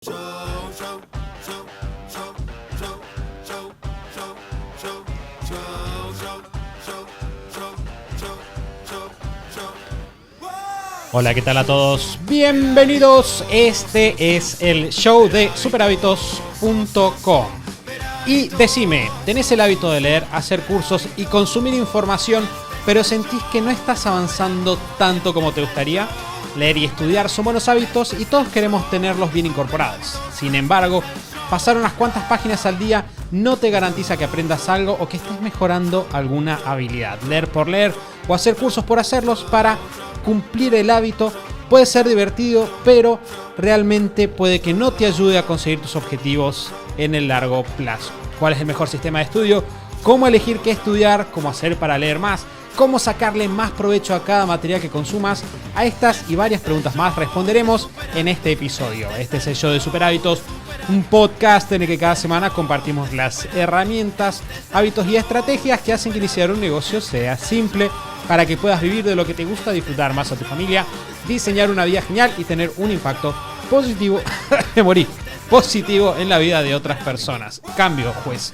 Show, show, show, show, show, show, show, show, show, show, show, show, show, show. Hola, ¿qué tal a todos? Bienvenidos. Este es el show de superhábitos.com. Y decime, ¿tenés el hábito de leer, hacer cursos y consumir información, pero sentís que no estás avanzando tanto como te gustaría? Leer y estudiar son buenos hábitos y todos queremos tenerlos bien incorporados. Sin embargo, pasar unas cuantas páginas al día no te garantiza que aprendas algo o que estés mejorando alguna habilidad. Leer por leer o hacer cursos por hacerlos para cumplir el hábito puede ser divertido, pero realmente puede que no te ayude a conseguir tus objetivos en el largo plazo. ¿Cuál es el mejor sistema de estudio? ¿Cómo elegir qué estudiar? ¿Cómo hacer para leer más? ¿Cómo sacarle más provecho a cada material que consumas? A estas y varias preguntas más responderemos en este episodio. Este es el show de Super Hábitos, un podcast en el que cada semana compartimos las herramientas, hábitos y estrategias que hacen que iniciar un negocio sea simple para que puedas vivir de lo que te gusta, disfrutar más a tu familia, diseñar una vida genial y tener un impacto positivo, positivo en la vida de otras personas. Cambio, juez.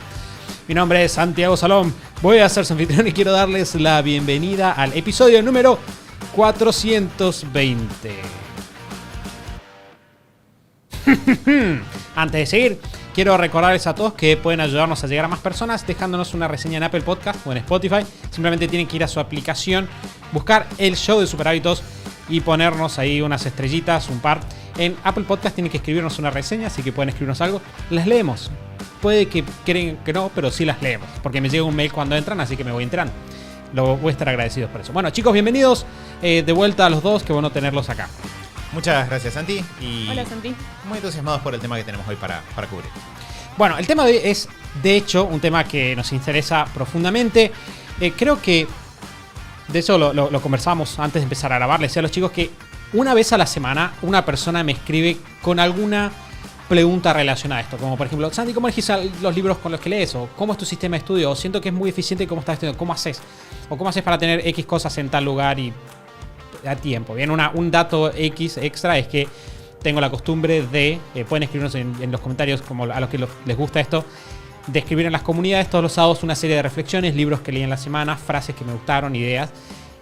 Mi nombre es Santiago Salom, voy a ser su anfitrión y quiero darles la bienvenida al episodio número 420. Antes de seguir, quiero recordarles a todos que pueden ayudarnos a llegar a más personas dejándonos una reseña en Apple Podcast o en Spotify. Simplemente tienen que ir a su aplicación, buscar el show de Super Hábitos y ponernos ahí unas estrellitas, un par. En Apple Podcast tienen que escribirnos una reseña, así que pueden escribirnos algo. Las leemos. Puede que creen que no, pero sí las leemos, porque me llega un mail cuando entran, así que me voy enterando. Voy a estar agradecidos por eso. Bueno, chicos, bienvenidos de vuelta a los dos. Qué bueno tenerlos acá. Muchas gracias, Santi. Y hola, Santi. Muy entusiasmados por el tema que tenemos hoy para cubrir. Bueno, el tema de hoy es, de hecho, un tema que nos interesa profundamente. Creo que, de eso lo conversamos antes de empezar a grabar. Les decía a los chicos que una vez a la semana una persona me escribe con alguna pregunta relacionada a esto, como por ejemplo: Santi, ¿cómo elegís los libros con los que lees? O ¿cómo es tu sistema de estudio? O siento que es muy eficiente cómo estás estudiando, ¿cómo haces? O ¿cómo haces para tener X cosas en tal lugar y a tiempo? Bien, un dato X extra es que tengo la costumbre de, pueden escribirnos en los comentarios, como a los que les gusta esto, de escribir en las comunidades todos los sábados una serie de reflexiones, libros que leí en la semana, frases que me gustaron, ideas.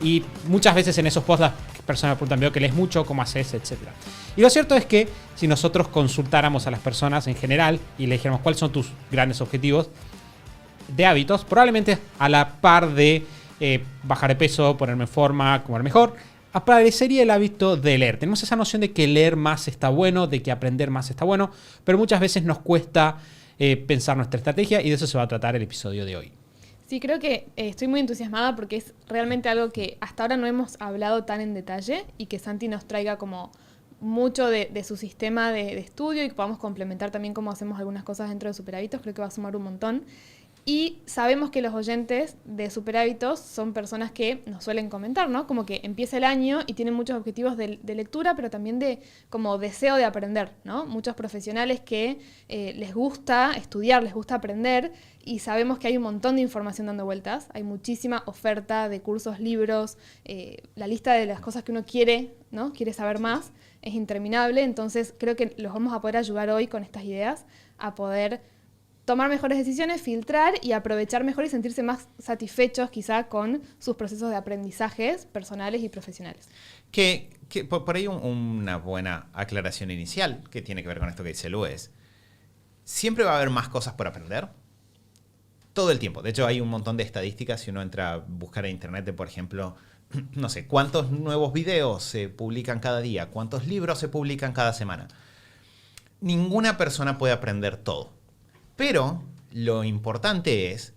Y muchas veces en esos posts las personas me preguntan: veo que lees mucho, ¿cómo haces? Etcétera. Y lo cierto es que si nosotros consultáramos a las personas en general y le dijéramos cuáles son tus grandes objetivos de hábitos, probablemente a la par de bajar de peso, ponerme en forma, comer mejor, aparecería el hábito de leer. Tenemos esa noción de que leer más está bueno, de que aprender más está bueno, pero muchas veces nos cuesta pensar nuestra estrategia, y de eso se va a tratar el episodio de hoy. Sí, creo que estoy muy entusiasmada porque es realmente algo que hasta ahora no hemos hablado tan en detalle, y que Santi nos traiga como mucho de su sistema de estudio y que podamos complementar también cómo hacemos algunas cosas dentro de Super Hábitos. Creo que va a sumar un montón. Y sabemos que los oyentes de Super Hábitos son personas que nos suelen comentar, ¿no? Como que empieza el año y tienen muchos objetivos de lectura, pero también de como deseo de aprender, ¿no? Muchos profesionales que les gusta estudiar, les gusta aprender, y sabemos que hay un montón de información dando vueltas. Hay muchísima oferta de cursos, libros, la lista de las cosas que uno quiere, ¿no? Quiere saber más, es interminable. Entonces creo que los vamos a poder ayudar hoy con estas ideas a poder tomar mejores decisiones, filtrar y aprovechar mejor y sentirse más satisfechos quizá con sus procesos de aprendizajes personales y profesionales. Que por ahí una buena aclaración inicial que tiene que ver con esto que dice Lu es: siempre va a haber más cosas por aprender todo el tiempo. De hecho, hay un montón de estadísticas. Si uno entra a buscar en internet de, por ejemplo, no sé, cuántos nuevos videos se publican cada día, cuántos libros se publican cada semana. Ninguna persona puede aprender todo. Pero lo importante es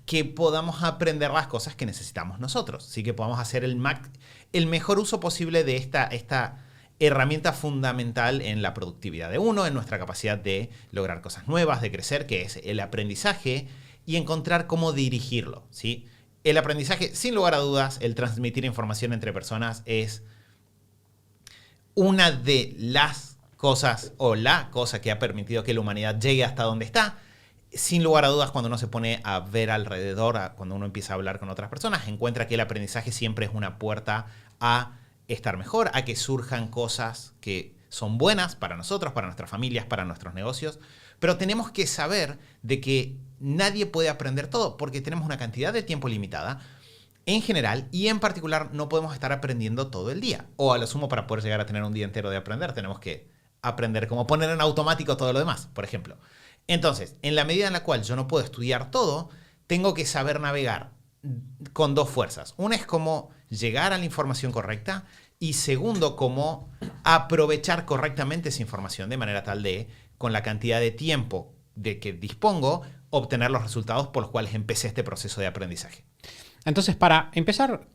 que podamos aprender las cosas que necesitamos nosotros. Así que podamos hacer el mejor uso posible de esta herramienta fundamental en la productividad de uno, en nuestra capacidad de lograr cosas nuevas, de crecer, que es el aprendizaje, y encontrar cómo dirigirlo, ¿sí? El aprendizaje, sin lugar a dudas, el transmitir información entre personas es una de las cosas, o la cosa que ha permitido que la humanidad llegue hasta donde está. Sin lugar a dudas, cuando uno se pone a ver alrededor, cuando uno empieza a hablar con otras personas, encuentra que el aprendizaje siempre es una puerta a estar mejor, a que surjan cosas que son buenas para nosotros, para nuestras familias, para nuestros negocios, pero tenemos que saber de que nadie puede aprender todo porque tenemos una cantidad de tiempo limitada en general y en particular no podemos estar aprendiendo todo el día. O a lo sumo, para poder llegar a tener un día entero de aprender, tenemos que aprender cómo poner en automático todo lo demás, por ejemplo. Entonces, en la medida en la cual yo no puedo estudiar todo, tengo que saber navegar con dos fuerzas. Una es cómo llegar a la información correcta y segundo, cómo aprovechar correctamente esa información de manera tal de, con la cantidad de tiempo de que dispongo, obtener los resultados por los cuales empecé este proceso de aprendizaje. Entonces, para empezar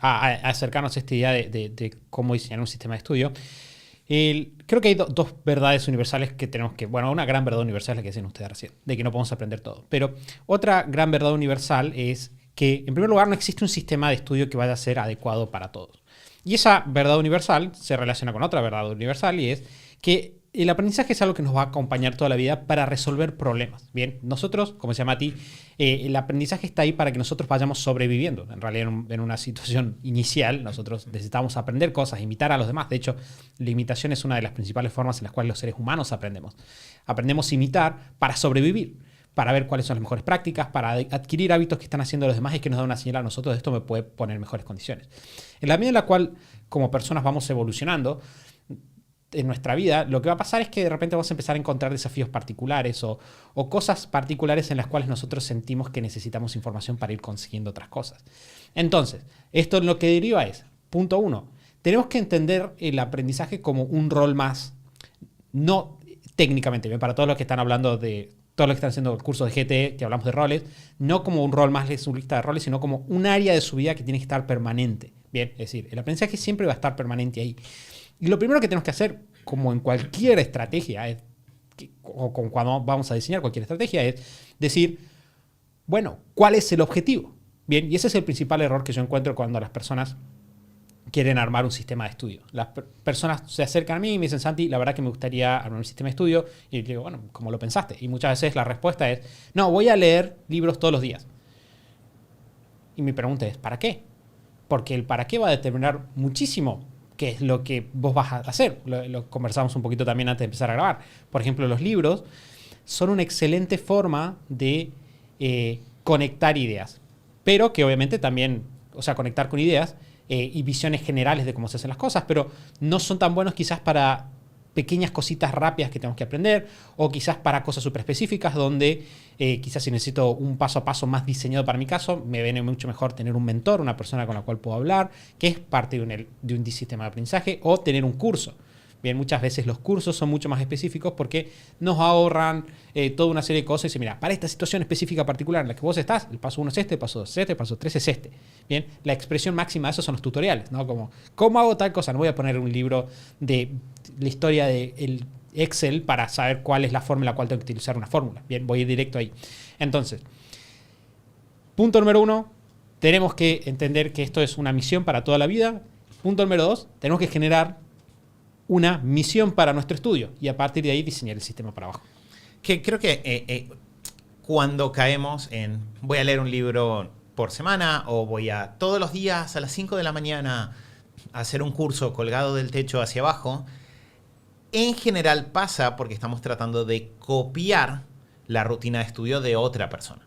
a acercarnos a esta idea de cómo diseñar un sistema de estudio, creo que hay dos verdades universales que tenemos que... Bueno, una gran verdad universal es la que dicen ustedes recién, de que no podemos aprender todo. Pero otra gran verdad universal es que, en primer lugar, no existe un sistema de estudio que vaya a ser adecuado para todos. Y esa verdad universal se relaciona con otra verdad universal y es que el aprendizaje es algo que nos va a acompañar toda la vida para resolver problemas. Bien, nosotros, como decía Mati, el aprendizaje está ahí para que nosotros vayamos sobreviviendo. En realidad, en una situación inicial, nosotros necesitamos aprender cosas, imitar a los demás. De hecho, la imitación es una de las principales formas en las cuales los seres humanos aprendemos. Aprendemos a imitar para sobrevivir, para ver cuáles son las mejores prácticas, para adquirir hábitos que están haciendo los demás y que nos dan una señal a nosotros de esto me puede poner en mejores condiciones. En la medida en la cual, como personas, vamos evolucionando en nuestra vida, lo que va a pasar es que de repente vamos a empezar a encontrar desafíos particulares o cosas particulares en las cuales nosotros sentimos que necesitamos información para ir consiguiendo otras cosas. Entonces, esto lo que deriva es, punto 1, tenemos que entender el aprendizaje como un rol más, no técnicamente, bien, para todos los que están hablando de, todos los que están haciendo cursos de GTE, que hablamos de roles, no como un rol más de su lista de roles, sino como un área de su vida que tiene que estar permanente. Bien, es decir, el aprendizaje siempre va a estar permanente ahí. Y lo primero que tenemos que hacer, como en cualquier estrategia, o cuando vamos a diseñar cualquier estrategia, es decir, bueno, ¿cuál es el objetivo? Bien, y ese es el principal error que yo encuentro cuando las personas quieren armar un sistema de estudio. Las personas se acercan a mí y me dicen, Santi, la verdad que me gustaría armar un sistema de estudio. Y yo digo, bueno, ¿cómo lo pensaste? Y muchas veces la respuesta es, no, voy a leer libros todos los días. Y mi pregunta es, ¿para qué? Porque el para qué va a determinar muchísimo qué es lo que vos vas a hacer. Lo conversamos un poquito también antes de empezar a grabar. Por ejemplo, los libros son una excelente forma de conectar ideas. Pero que obviamente también, o sea, conectar con ideas y visiones generales de cómo se hacen las cosas, pero no son tan buenos quizás para pequeñas cositas rápidas que tenemos que aprender o quizás para cosas súper específicas donde quizás si necesito un paso a paso más diseñado para mi caso, me viene mucho mejor tener un mentor, una persona con la cual puedo hablar, que es parte de un sistema de aprendizaje, o tener un curso. Bien, muchas veces los cursos son mucho más específicos porque nos ahorran toda una serie de cosas y dicen, mira, para esta situación específica particular en la que vos estás, el paso 1 es este, el paso 2 es este, el paso 3 es este. Bien, la expresión máxima de eso son los tutoriales, ¿no? Como, ¿cómo hago tal cosa? No voy a poner un libro de la historia del Excel para saber cuál es la forma en la cual tengo que utilizar una fórmula. Bien, voy a ir directo ahí. Entonces, punto número 1, tenemos que entender que esto es una misión para toda la vida. Punto número 2, tenemos que generar una misión para nuestro estudio y a partir de ahí diseñar el sistema para abajo. Que creo que cuando caemos en voy a leer un libro por semana o voy a todos los días a las 5 de la mañana a hacer un curso colgado del techo hacia abajo, en general pasa porque estamos tratando de copiar la rutina de estudio de otra persona.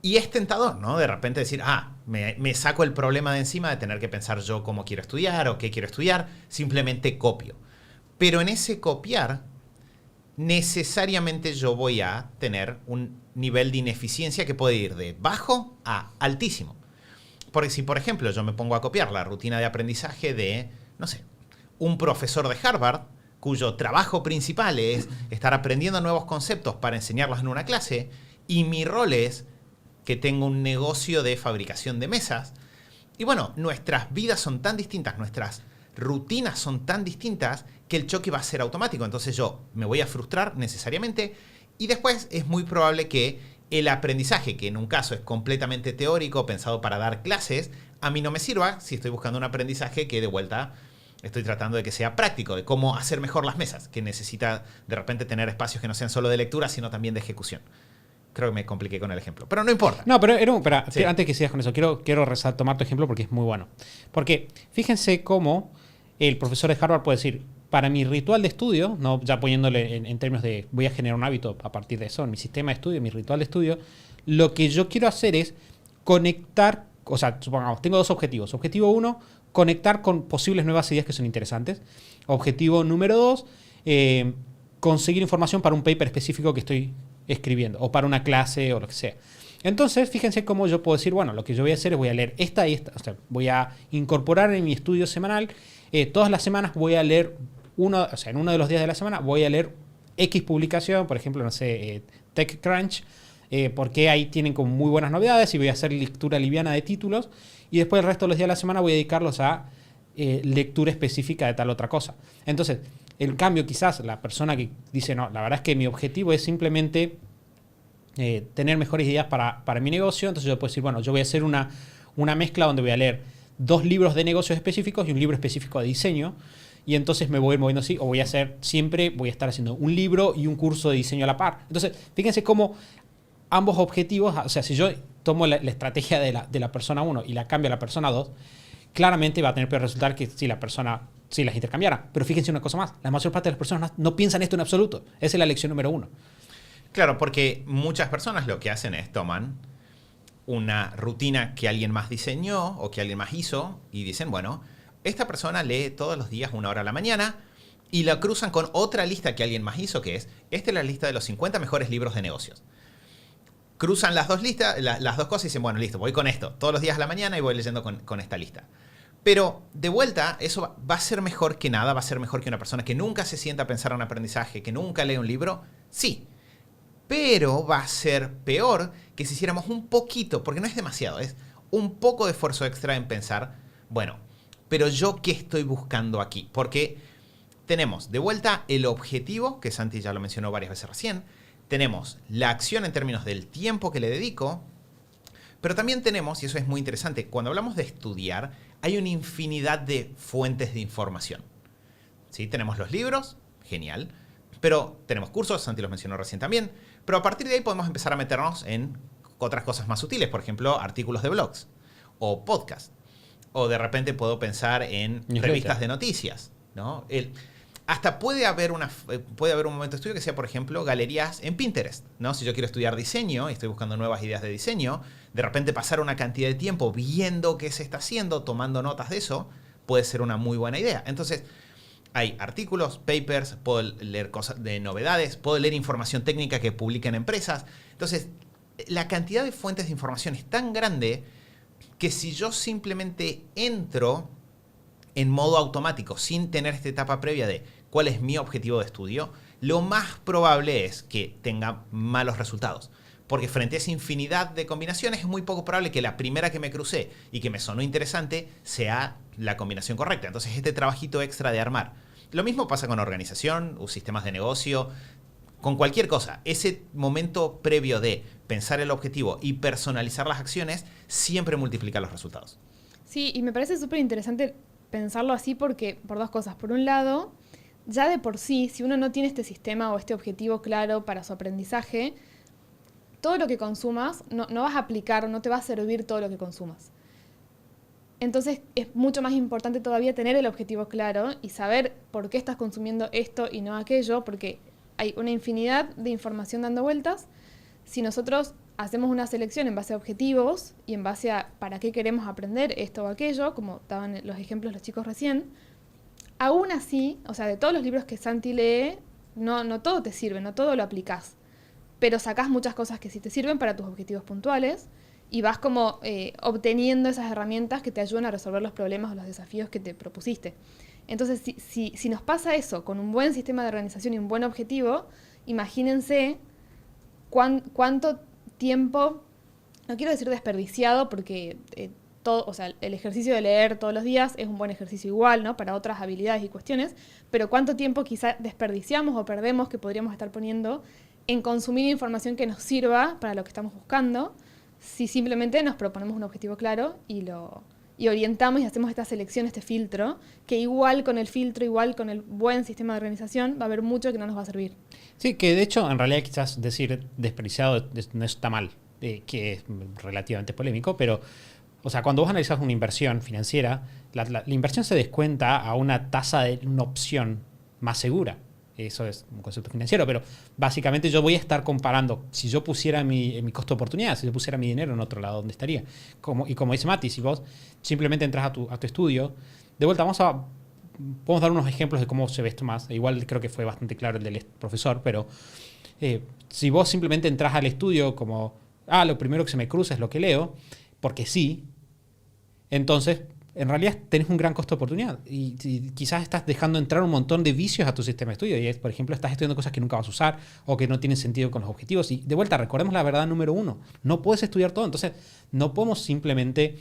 Y es tentador, ¿no? De repente decir, me saco el problema de encima de tener que pensar yo cómo quiero estudiar o qué quiero estudiar, simplemente copio. Pero en ese copiar, necesariamente yo voy a tener un nivel de ineficiencia que puede ir de bajo a altísimo. Porque si, por ejemplo, yo me pongo a copiar la rutina de aprendizaje de, no sé, un profesor de Harvard, cuyo trabajo principal es estar aprendiendo nuevos conceptos para enseñarlos en una clase, y mi rol es que tengo un negocio de fabricación de mesas. Y bueno, nuestras vidas son tan distintas, nuestras rutinas son tan distintas que el choque va a ser automático. Entonces yo me voy a frustrar necesariamente y después es muy probable que el aprendizaje, que en un caso es completamente teórico, pensado para dar clases, a mí no me sirva si estoy buscando un aprendizaje que de vuelta estoy tratando de que sea práctico, de cómo hacer mejor las mesas, que necesita de repente tener espacios que no sean solo de lectura, sino también de ejecución. Creo que me compliqué con el ejemplo, pero no importa. No, pero sí. Antes que sigas con eso, quiero tomar tu ejemplo porque es muy bueno. Porque fíjense cómo el profesor de Harvard puede decir, para mi ritual de estudio, no ya poniéndole en términos de voy a generar un hábito a partir de eso, en mi sistema de estudio, mi ritual de estudio, lo que yo quiero hacer es conectar, o sea, supongamos, tengo dos objetivos. Objetivo 1, conectar con posibles nuevas ideas que son interesantes. Objetivo número 2, conseguir información para un paper específico que estoy escribiendo, o para una clase, o lo que sea. Entonces, fíjense cómo yo puedo decir, bueno, lo que yo voy a hacer es voy a leer esta y esta, o sea, voy a incorporar en mi estudio semanal, todas las semanas voy a leer en uno de los días de la semana voy a leer X publicación, por ejemplo, no sé, TechCrunch, porque ahí tienen como muy buenas novedades y voy a hacer lectura liviana de títulos y después el resto de los días de la semana voy a dedicarlos a lectura específica de tal otra cosa. Entonces, en cambio, quizás la persona que dice, no, la verdad es que mi objetivo es simplemente tener mejores ideas para mi negocio, entonces yo puedo decir, bueno, yo voy a hacer una mezcla donde voy a leer 2 libros de negocios específicos y un libro específico de diseño, y entonces me voy a ir moviendo así, o voy a estar haciendo un libro y un curso de diseño a la par. Entonces, fíjense cómo ambos objetivos, o sea, si yo tomo la estrategia de la persona 1 y la cambio a la persona 2, claramente va a tener peor resultado que si las intercambiara. Pero fíjense una cosa más, la mayor parte de las personas no piensan esto en absoluto. Esa es la lección número 1. Claro, porque muchas personas lo que hacen es toman una rutina que alguien más diseñó o que alguien más hizo y dicen, bueno, esta persona lee todos los días 1 hora a la mañana y la cruzan con otra lista que alguien más hizo, que es, esta es la lista de los 50 mejores libros de negocios. Cruzan las dos listas, las dos cosas y dicen, bueno, listo, voy con esto todos los días a la mañana y voy leyendo con esta lista. Pero de vuelta, eso va a ser mejor que nada, va a ser mejor que una persona que nunca se sienta a pensar en aprendizaje, que nunca lee un libro, sí. Pero va a ser peor que si hiciéramos un poquito, porque no es demasiado, es un poco de esfuerzo extra en pensar, bueno, pero yo qué estoy buscando aquí. Porque tenemos de vuelta el objetivo, que Santi ya lo mencionó varias veces recién, tenemos la acción en términos del tiempo que le dedico, pero también tenemos, y eso es muy interesante, cuando hablamos de estudiar, hay una infinidad de fuentes de información. ¿Sí? Tenemos los libros, genial, pero tenemos cursos, Santi los mencionó recién también, pero a partir de ahí podemos empezar a meternos en otras cosas más sutiles, por ejemplo, artículos de blogs o podcasts. O de repente puedo pensar en revistas de noticias, ¿no? Hasta puede haber un momento de estudio que sea, por ejemplo, galerías en Pinterest, ¿no? Si yo quiero estudiar diseño y estoy buscando nuevas ideas de diseño, de repente pasar una cantidad de tiempo viendo qué se está haciendo, tomando notas de eso, puede ser una muy buena idea. Entonces, hay artículos, papers, puedo leer cosas de novedades, puedo leer información técnica que publican empresas. Entonces, la cantidad de fuentes de información es tan grande que si yo simplemente entro en modo automático, sin tener esta etapa previa de cuál es mi objetivo de estudio, lo más probable es que tenga malos resultados. Porque frente a esa infinidad de combinaciones es muy poco probable que la primera que me crucé y que me sonó interesante sea la combinación correcta. Entonces este trabajito extra de armar. Lo mismo pasa con organización o sistemas de negocio, con cualquier cosa. Ese momento previo de pensar el objetivo y personalizar las acciones siempre multiplica los resultados. Sí, y me parece súper interesante pensarlo así porque, por 2 cosas. Por un lado, ya de por sí, si uno no tiene este sistema o este objetivo claro para su aprendizaje, todo lo que consumas no vas a aplicar, no te va a servir todo lo que consumas. Entonces es mucho más importante todavía tener el objetivo claro y saber por qué estás consumiendo esto y no aquello, porque hay una infinidad de información dando vueltas. Si nosotros hacemos una selección en base a objetivos y en base a para qué queremos aprender esto o aquello, como daban los ejemplos los chicos recién, aún así, o sea, de todos los libros que Santi lee, no todo te sirve, no todo lo aplicás, pero sacás muchas cosas que sí te sirven para tus objetivos puntuales y vas como obteniendo esas herramientas que te ayudan a resolver los problemas o los desafíos que te propusiste. Entonces, si nos pasa eso con un buen sistema de organización y un buen objetivo, imagínense cuánto tiempo, no quiero decir desperdiciado, porque o sea, el ejercicio de leer todos los días es un buen ejercicio igual, ¿no? Para otras habilidades y cuestiones, pero cuánto tiempo quizá desperdiciamos o perdemos que podríamos estar poniendo en consumir información que nos sirva para lo que estamos buscando, si simplemente nos proponemos un objetivo claro y orientamos y hacemos esta selección, este filtro, que igual con el filtro, igual con el buen sistema de organización, va a haber mucho que no nos va a servir. Sí, que de hecho, en realidad quizás decir desperdiciado no está mal, que es relativamente polémico, pero, o sea, cuando vos analizás una inversión financiera, la inversión se descuenta a una tasa de una opción más segura. Eso es un concepto financiero, pero básicamente yo voy a estar comparando. Si yo pusiera mi costo de oportunidad, si yo pusiera mi dinero en otro lado, ¿dónde estaría? Y como dice Mati, si vos simplemente entras a tu estudio, de vuelta podemos dar unos ejemplos de cómo se ve esto más. Igual creo que fue bastante claro el del profesor, pero si vos simplemente entras al estudio como, lo primero que se me cruza es lo que leo, porque sí, entonces en realidad tenés un gran costo de oportunidad y quizás estás dejando entrar un montón de vicios a tu sistema de estudio. Y por ejemplo, estás estudiando cosas que nunca vas a usar o que no tienen sentido con los objetivos. Y de vuelta, recordemos la verdad número 1. No puedes estudiar todo. Entonces, no podemos simplemente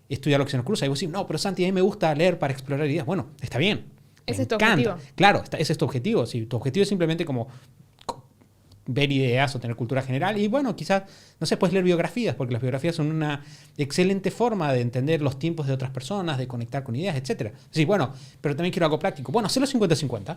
estudiar lo que se nos cruza. Y vos decís, no, pero Santi, a mí me gusta leer para explorar ideas. Bueno, está bien. Ese es tu objetivo. Claro, ese es tu objetivo. Si tu objetivo es simplemente como ver ideas o tener cultura general. Y bueno, quizás, no sé, puedes leer biografías, porque las biografías son una excelente forma de entender los tiempos de otras personas, de conectar con ideas, etc. Sí, bueno, pero también quiero algo práctico. Bueno, hacelo 50-50.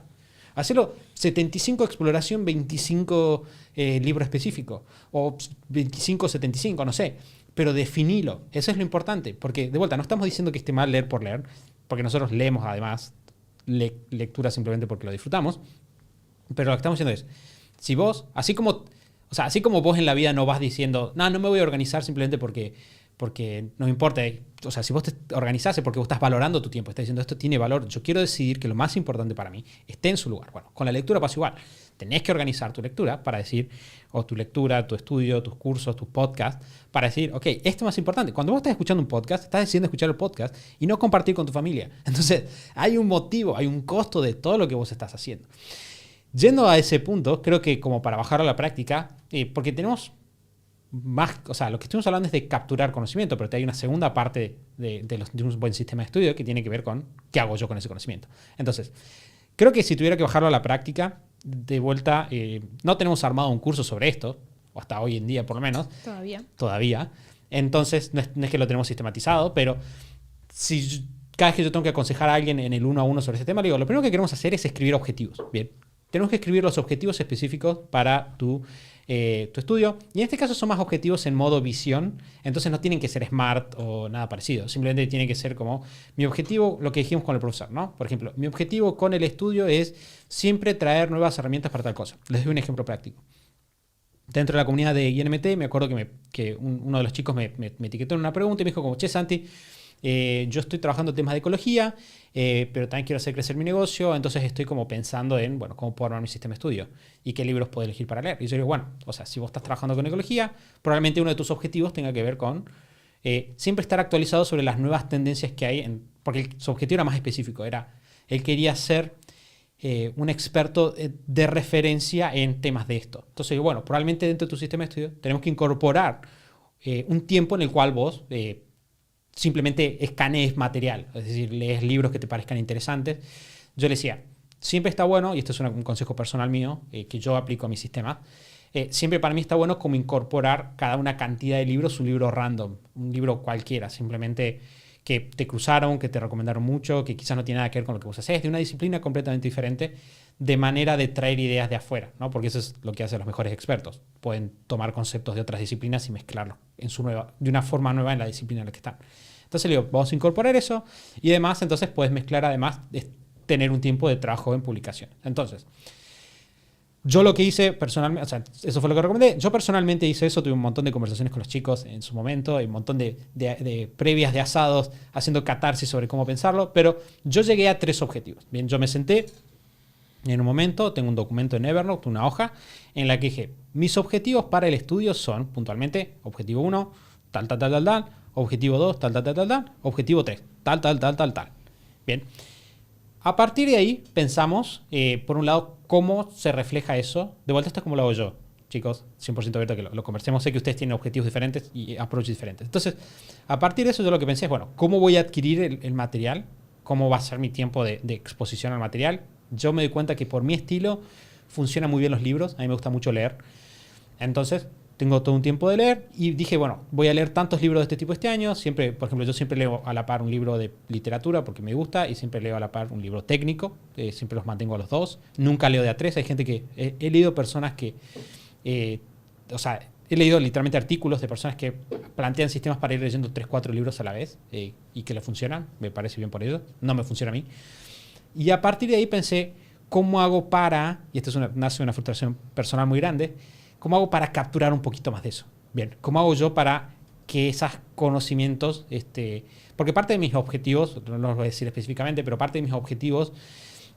Hacelo 75 exploración, 25 libro específico. O 25-75, no sé. Pero definilo. Eso es lo importante. Porque, de vuelta, no estamos diciendo que esté mal leer por leer, porque nosotros leemos además lectura simplemente porque lo disfrutamos. Pero lo que estamos diciendo es, si vos, así como vos en la vida no vas diciendo, no me voy a organizar simplemente porque no me importa. O sea, si vos te organizás es porque vos estás valorando tu tiempo, estás diciendo esto tiene valor, yo quiero decidir que lo más importante para mí esté en su lugar. Bueno, con la lectura pasa igual. Tenés que organizar tu lectura para decir, o tu lectura, tu estudio, tus cursos, tus podcasts, para decir, ok, esto es más importante. Cuando vos estás escuchando un podcast, estás decidiendo escuchar el podcast y no compartir con tu familia. Entonces, hay un motivo, hay un costo de todo lo que vos estás haciendo. Yendo a ese punto, creo que como para bajarlo a la práctica, porque tenemos más, o sea, lo que estuvimos hablando es de capturar conocimiento, pero hay una segunda parte de un buen sistema de estudio que tiene que ver con qué hago yo con ese conocimiento. Entonces, creo que si tuviera que bajarlo a la práctica, de vuelta, no tenemos armado un curso sobre esto, o hasta hoy en día por lo menos. Todavía. Entonces, no es que lo tenemos sistematizado, pero cada vez que yo tengo que aconsejar a alguien en el 1-a-1 sobre ese tema, le digo, lo primero que queremos hacer es escribir objetivos. Bien. Tenemos que escribir los objetivos específicos para tu estudio. Y en este caso son más objetivos en modo visión. Entonces no tienen que ser SMART o nada parecido. Simplemente tiene que ser como mi objetivo, lo que dijimos con el profesor, ¿no? Por ejemplo, mi objetivo con el estudio es siempre traer nuevas herramientas para tal cosa. Les doy un ejemplo práctico. Dentro de la comunidad de INMT me acuerdo que uno de los chicos me etiquetó en una pregunta y me dijo como, che Santi, yo estoy trabajando temas de ecología, pero también quiero hacer crecer mi negocio, entonces estoy como pensando en, bueno, cómo puedo armar mi sistema de estudio y qué libros puedo elegir para leer. Y yo digo, bueno, o sea, si vos estás trabajando con ecología, probablemente uno de tus objetivos tenga que ver con siempre estar actualizado sobre las nuevas tendencias que hay, porque su objetivo era más específico, él quería ser un experto de referencia en temas de esto. Entonces, bueno, probablemente dentro de tu sistema de estudio tenemos que incorporar un tiempo en el cual vos simplemente escanees material, es decir, lees libros que te parezcan interesantes. Yo le decía, siempre está bueno, y esto es un consejo personal mío, que yo aplico a mi sistema, siempre para mí está bueno como incorporar cada una cantidad de libros, un libro random, un libro cualquiera, simplemente que te cruzaron, que te recomendaron mucho, que quizás no tiene nada que ver con lo que vos haces, de una disciplina completamente diferente, de manera de traer ideas de afuera, ¿no? Porque eso es lo que hacen los mejores expertos. Pueden tomar conceptos de otras disciplinas y mezclarlos de una forma nueva en la disciplina en la que están. Entonces le digo, vamos a incorporar eso y además entonces puedes mezclar además tener un tiempo de trabajo en publicación. Entonces, yo lo que hice personalmente, o sea, eso fue lo que recomendé. Yo personalmente hice eso, tuve un montón de conversaciones con los chicos en su momento, y un montón de previas de asados, haciendo catarsis sobre cómo pensarlo, pero yo llegué a 3 objetivos. Bien, yo me senté en un momento, tengo un documento en Evernote, una hoja, en la que dije, mis objetivos para el estudio son, puntualmente, objetivo 1, tal, objetivo 2, tal, objetivo 3, tal. Bien. A partir de ahí pensamos, por un lado, cómo se refleja eso. De vuelta, esto es como lo hago yo, chicos, 100% abierto que lo conversemos. Sé que ustedes tienen objetivos diferentes y approaches diferentes. Entonces, a partir de eso, yo lo que pensé es, bueno, ¿cómo voy a adquirir el material? ¿Cómo va a ser mi tiempo de exposición al material? Yo me doy cuenta que por mi estilo funcionan muy bien los libros. A mí me gusta mucho leer. Entonces, tengo todo un tiempo de leer y dije, bueno, voy a leer tantos libros de este tipo este año. Siempre, por ejemplo, yo siempre leo a la par un libro de literatura porque me gusta y siempre leo a la par un libro técnico. Siempre los mantengo a los dos. Nunca leo de a 3. Hay gente que... he leído personas que... o sea, he leído literalmente artículos de personas que plantean sistemas para ir leyendo 3-4 libros a la vez y que le funcionan. Me parece bien por ello. No me funciona a mí. Y a partir de ahí pensé, ¿cómo hago para, y esto nace una frustración personal muy grande, cómo hago para capturar un poquito más de eso? Bien, ¿cómo hago yo para que esos conocimientos, porque parte de mis objetivos, no los voy a decir específicamente, pero parte de mis objetivos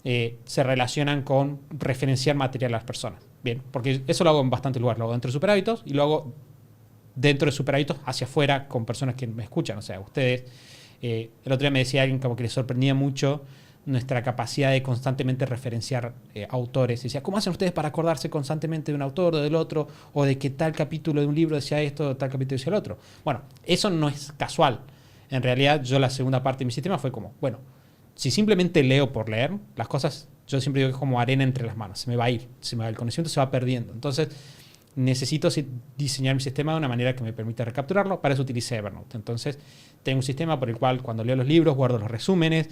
se relacionan con referenciar material a las personas. Bien, porque eso lo hago en bastantes lugares. Lo hago dentro de Super Hábitos y lo hago dentro de Super Hábitos hacia afuera con personas que me escuchan. O sea, ustedes, el otro día me decía alguien como que les sorprendía mucho nuestra capacidad de constantemente referenciar autores. Y decía, ¿cómo hacen ustedes para acordarse constantemente de un autor o del otro? O de que tal capítulo de un libro decía esto o tal capítulo decía el otro. Bueno, eso no es casual. En realidad, yo la segunda parte de mi sistema fue como, bueno, si simplemente leo por leer, las cosas, yo siempre digo que es como arena entre las manos. Se me va a ir, el conocimiento se va perdiendo. Entonces, necesito diseñar mi sistema de una manera que me permita recapturarlo. Para eso utilicé Evernote. Entonces, tengo un sistema por el cual cuando leo los libros guardo los resúmenes.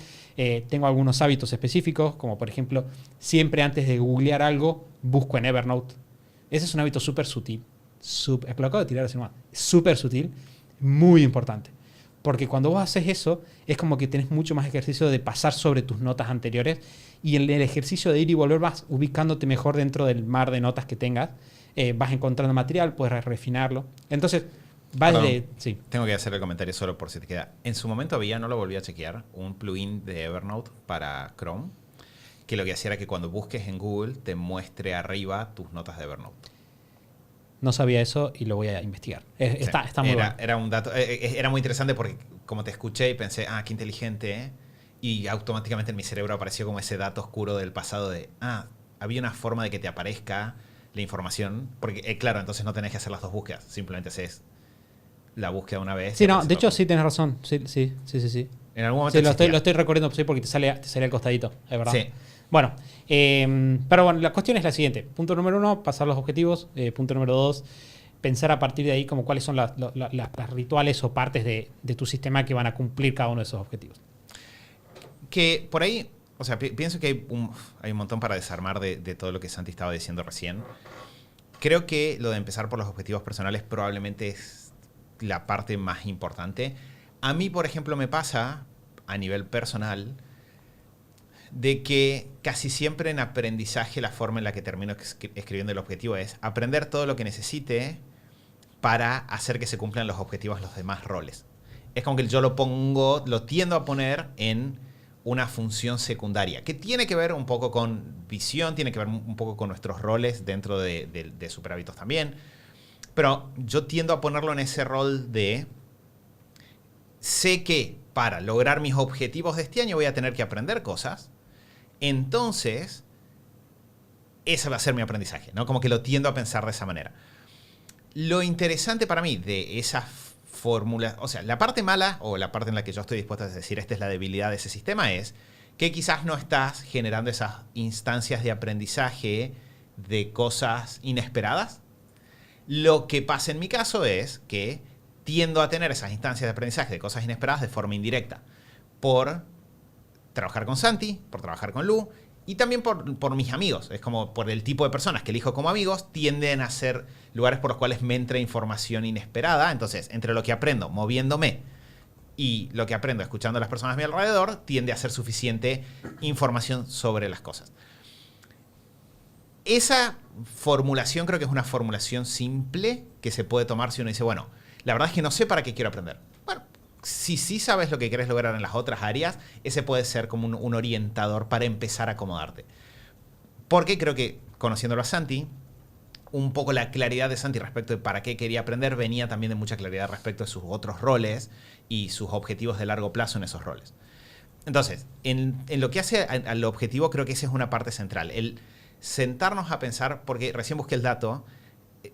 Tengo algunos hábitos específicos, como por ejemplo, siempre antes de googlear algo, busco en Evernote. Ese es un hábito súper sutil. Lo acabo de tirar así nomás. Súper sutil, muy importante. Porque cuando vos haces eso, es como que tenés mucho más ejercicio de pasar sobre tus notas anteriores y el ejercicio de ir y volver vas ubicándote mejor dentro del mar de notas que tengas. Vas encontrando material, puedes refinarlo. Entonces, sí. Tengo que hacer el comentario solo por si te queda. En su momento había, no lo volví a chequear, un plugin de Evernote para Chrome que lo que hacía era que cuando busques en Google te muestre arriba tus notas de Evernote. No sabía eso y lo voy a investigar. Está muy bueno. Era un dato, era muy interesante porque como te escuché y pensé, qué inteligente, y automáticamente en mi cerebro apareció como ese dato oscuro del pasado de, había una forma de que te aparezca la información, porque claro, entonces no tenés que hacer las dos búsquedas, simplemente haces la búsqueda una vez. Sí, no, de hecho sí tenés razón, sí. En algún momento sí, lo estoy recorriendo sí, porque te sale al costadito, es verdad. Sí. Bueno, pero bueno, la cuestión es la siguiente. Punto número 1, pasar los objetivos. Punto número 2, pensar a partir de ahí como cuáles son las rituales o partes de tu sistema que van a cumplir cada uno de esos objetivos. Que por ahí, o sea, pienso que hay un montón para desarmar de todo lo que Santi estaba diciendo recién. Creo que lo de empezar por los objetivos personales probablemente es la parte más importante. A mí, por ejemplo, me pasa a nivel personal de que casi siempre en aprendizaje la forma en la que termino escribiendo el objetivo es aprender todo lo que necesite para hacer que se cumplan los objetivos los demás roles. Es como que yo lo tiendo a poner en una función secundaria, que tiene que ver un poco con visión, tiene que ver un poco con nuestros roles dentro de Super Hábitos también, pero yo tiendo a ponerlo en ese rol de sé que para lograr mis objetivos de este año voy a tener que aprender cosas. Entonces, ese va a ser mi aprendizaje, ¿no? Como que lo tiendo a pensar de esa manera. Lo interesante para mí de esa fórmula, o sea, la parte mala o la parte en la que yo estoy dispuesto a decir esta es la debilidad de ese sistema es que quizás no estás generando esas instancias de aprendizaje de cosas inesperadas. Lo que pasa en mi caso es que tiendo a tener esas instancias de aprendizaje de cosas inesperadas de forma indirecta por trabajar con Santi, por trabajar con Lu y también por mis amigos. Es como por el tipo de personas que elijo como amigos, tienden a ser lugares por los cuales me entra información inesperada. Entonces, entre lo que aprendo moviéndome y lo que aprendo escuchando a las personas a mi alrededor, tiende a ser suficiente información sobre las cosas. Esa formulación creo que es una formulación simple que se puede tomar si uno dice, bueno, la verdad es que no sé para qué quiero aprender. Bueno, si sí sabes lo que quieres lograr en las otras áreas, ese puede ser como un orientador para empezar a acomodarte. Porque creo que, conociéndolo a Santi, un poco la claridad de Santi respecto de para qué quería aprender venía también de mucha claridad respecto de sus otros roles y sus objetivos de largo plazo en esos roles. Entonces, en lo que hace al objetivo, creo que esa es una parte central. El sentarnos a pensar, porque recién busqué el dato,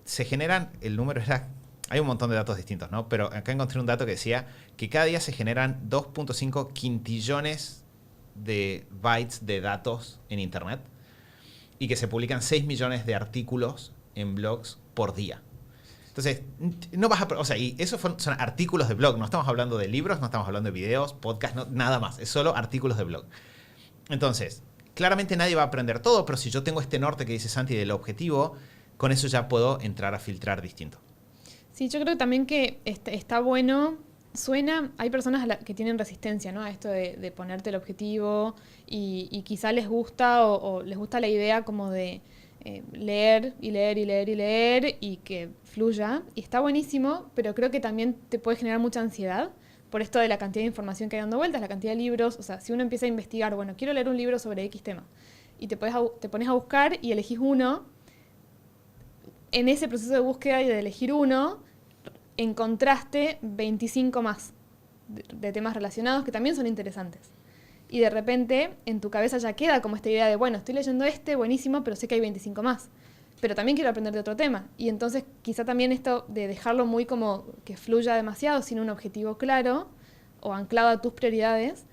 se generan, el número era... Hay un montón de datos distintos, ¿no? Pero acá encontré un dato que decía que cada día se generan 2.5 quintillones de bytes de datos en Internet y que se publican 6 millones de artículos en blogs por día. Entonces, no vas a... O sea, y esos son artículos de blog. No estamos hablando de libros, no estamos hablando de videos, podcasts, no, nada más. Es solo artículos de blog. Entonces, claramente nadie va a aprender todo, pero si yo tengo este norte que dice Santi del objetivo, con eso ya puedo entrar a filtrar distinto. Sí, yo creo también que está bueno hay personas que tienen resistencia, ¿no? A esto de ponerte el objetivo y quizá les gusta o les gusta la idea como de leer y leer y leer y leer y que fluya. Y está buenísimo, pero creo que también te puede generar mucha ansiedad por esto de la cantidad de información que hay dando vueltas, la cantidad de libros. O sea, si uno empieza a investigar, bueno, quiero leer un libro sobre X tema, y te pones a buscar y elegís uno, en ese proceso de búsqueda y de elegir uno, encontraste 25 más de temas relacionados que también son interesantes. Y de repente en tu cabeza ya queda como esta idea de, bueno, estoy leyendo buenísimo, pero sé que hay 25 más. Pero también quiero aprender de otro tema. Y entonces quizá también esto de dejarlo muy como que fluya demasiado sin un objetivo claro o anclado a tus prioridades,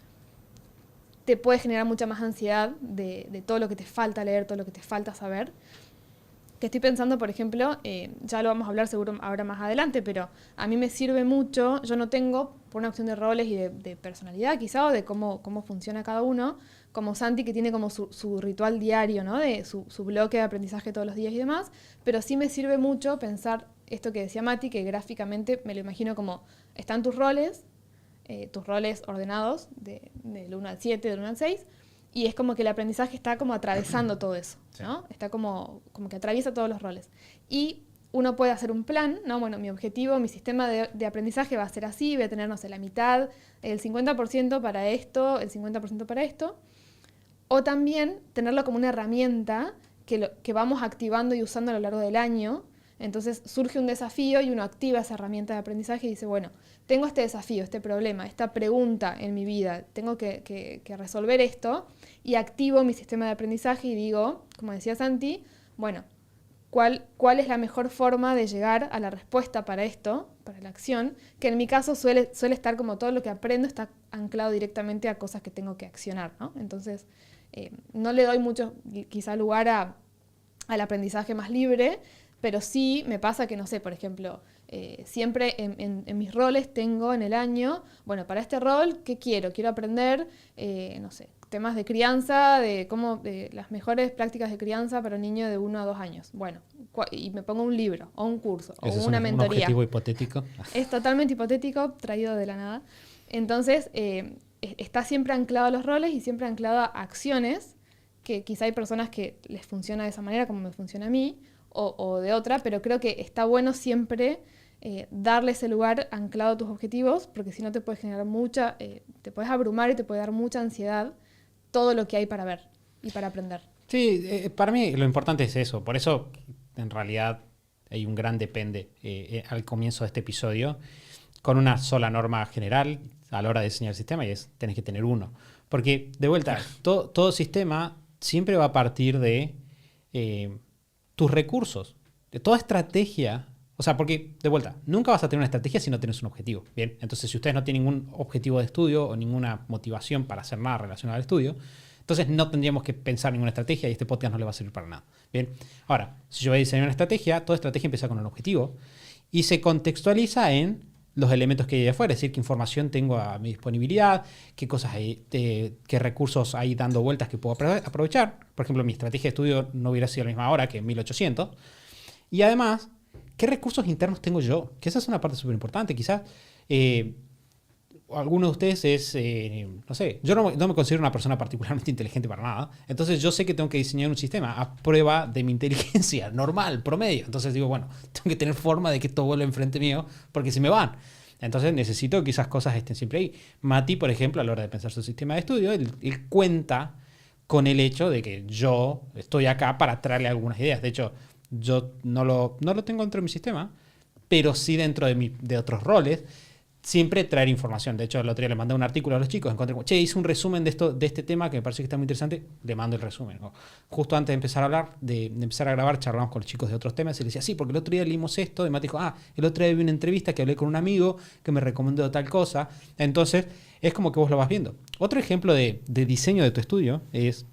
te puede generar mucha más ansiedad de todo lo que te falta leer, todo lo que te falta saber. Que estoy pensando, por ejemplo, ya lo vamos a hablar seguro ahora más adelante, pero a mí me sirve mucho, yo no tengo, por una cuestión de roles y de personalidad quizá, o de cómo funciona cada uno, como Santi, que tiene como su ritual diario, ¿no? De su bloque de aprendizaje todos los días y demás, pero sí me sirve mucho pensar esto que decía Mati, que gráficamente me lo imagino como están tus roles ordenados del 1 al 7, del 1 al 6, y es como que el aprendizaje está como atravesando todo eso, ¿no? Sí. Está como que atraviesa todos los roles. Y uno puede hacer un plan, ¿no? Bueno, mi objetivo, mi sistema de aprendizaje va a ser así, voy a tener, no sé, la mitad, el 50% para esto, el 50% para esto. O también tenerlo como una herramienta que vamos activando y usando a lo largo del año. Entonces surge un desafío y uno activa esa herramienta de aprendizaje y dice, bueno, tengo este desafío, este problema, esta pregunta en mi vida, tengo que resolver esto, y activo mi sistema de aprendizaje y digo, como decía Santi, bueno, ¿cuál es la mejor forma de llegar a la respuesta para esto, para la acción? Que en mi caso suele estar como todo lo que aprendo está anclado directamente a cosas que tengo que accionar, ¿no? Entonces, no le doy mucho quizá lugar al aprendizaje más libre, pero sí me pasa que, no sé, por ejemplo, siempre en mis roles tengo en el año, bueno, para este rol, ¿qué quiero? Quiero aprender, no sé, temas de crianza, de las mejores prácticas de crianza para un niño de 1 a 2 años. Bueno, y me pongo un libro, o un curso, o una mentoría. ¿Un objetivo hipotético? Es totalmente hipotético, traído de la nada. Entonces, está siempre anclado a los roles y siempre anclado a acciones, que quizá hay personas que les funciona de esa manera, como me funciona a mí, o de otra, pero creo que está bueno siempre darle ese lugar anclado a tus objetivos, porque si no te puede generar te puedes abrumar y te puede dar mucha ansiedad todo lo que hay para ver y para aprender. Sí, para mí lo importante es eso, por eso en realidad hay un gran depende al comienzo de este episodio, con una sola norma general a la hora de diseñar el sistema, y es, tenés que tener uno. Porque, de vuelta, todo sistema siempre va a partir de tus recursos, de toda estrategia. O sea, porque, de vuelta, nunca vas a tener una estrategia si no tienes un objetivo. Bien, entonces si ustedes no tienen ningún objetivo de estudio o ninguna motivación para hacer nada relacionado al estudio, entonces no tendríamos que pensar ninguna estrategia y este podcast no le va a servir para nada. Bien, ahora, si yo voy a diseñar una estrategia, toda estrategia empieza con un objetivo y se contextualiza en los elementos que hay de afuera, es decir, qué información tengo a mi disponibilidad, qué cosas hay, qué recursos hay dando vueltas que puedo aprovechar. Por ejemplo, mi estrategia de estudio no hubiera sido la misma ahora que en 1800. Y además, ¿qué recursos internos tengo yo? Que esa es una parte súper importante. Quizás alguno de ustedes es, no sé, yo no me considero una persona particularmente inteligente para nada. Entonces yo sé que tengo que diseñar un sistema a prueba de mi inteligencia normal, promedio. Entonces digo, bueno, tengo que tener forma de que esto vuelva enfrente mío, porque si me van. Entonces necesito que esas cosas estén siempre ahí. Mati, por ejemplo, a la hora de pensar su sistema de estudio, él cuenta con el hecho de que yo estoy acá para traerle algunas ideas. De hecho, yo no lo tengo dentro de mi sistema, pero sí dentro de otros roles, siempre traer información. De hecho, el otro día le mandé un artículo a los chicos, encontré como, hice un resumen de este tema que me pareció que está muy interesante, le mando el resumen. Justo antes de empezar a hablar, de empezar a grabar, charlamos con los chicos de otros temas y les decía, sí, porque el otro día leímos esto, y Mati dijo, el otro día vi una entrevista que hablé con un amigo que me recomendó tal cosa. Entonces, es como que vos lo vas viendo. Otro ejemplo de diseño de tu estudio es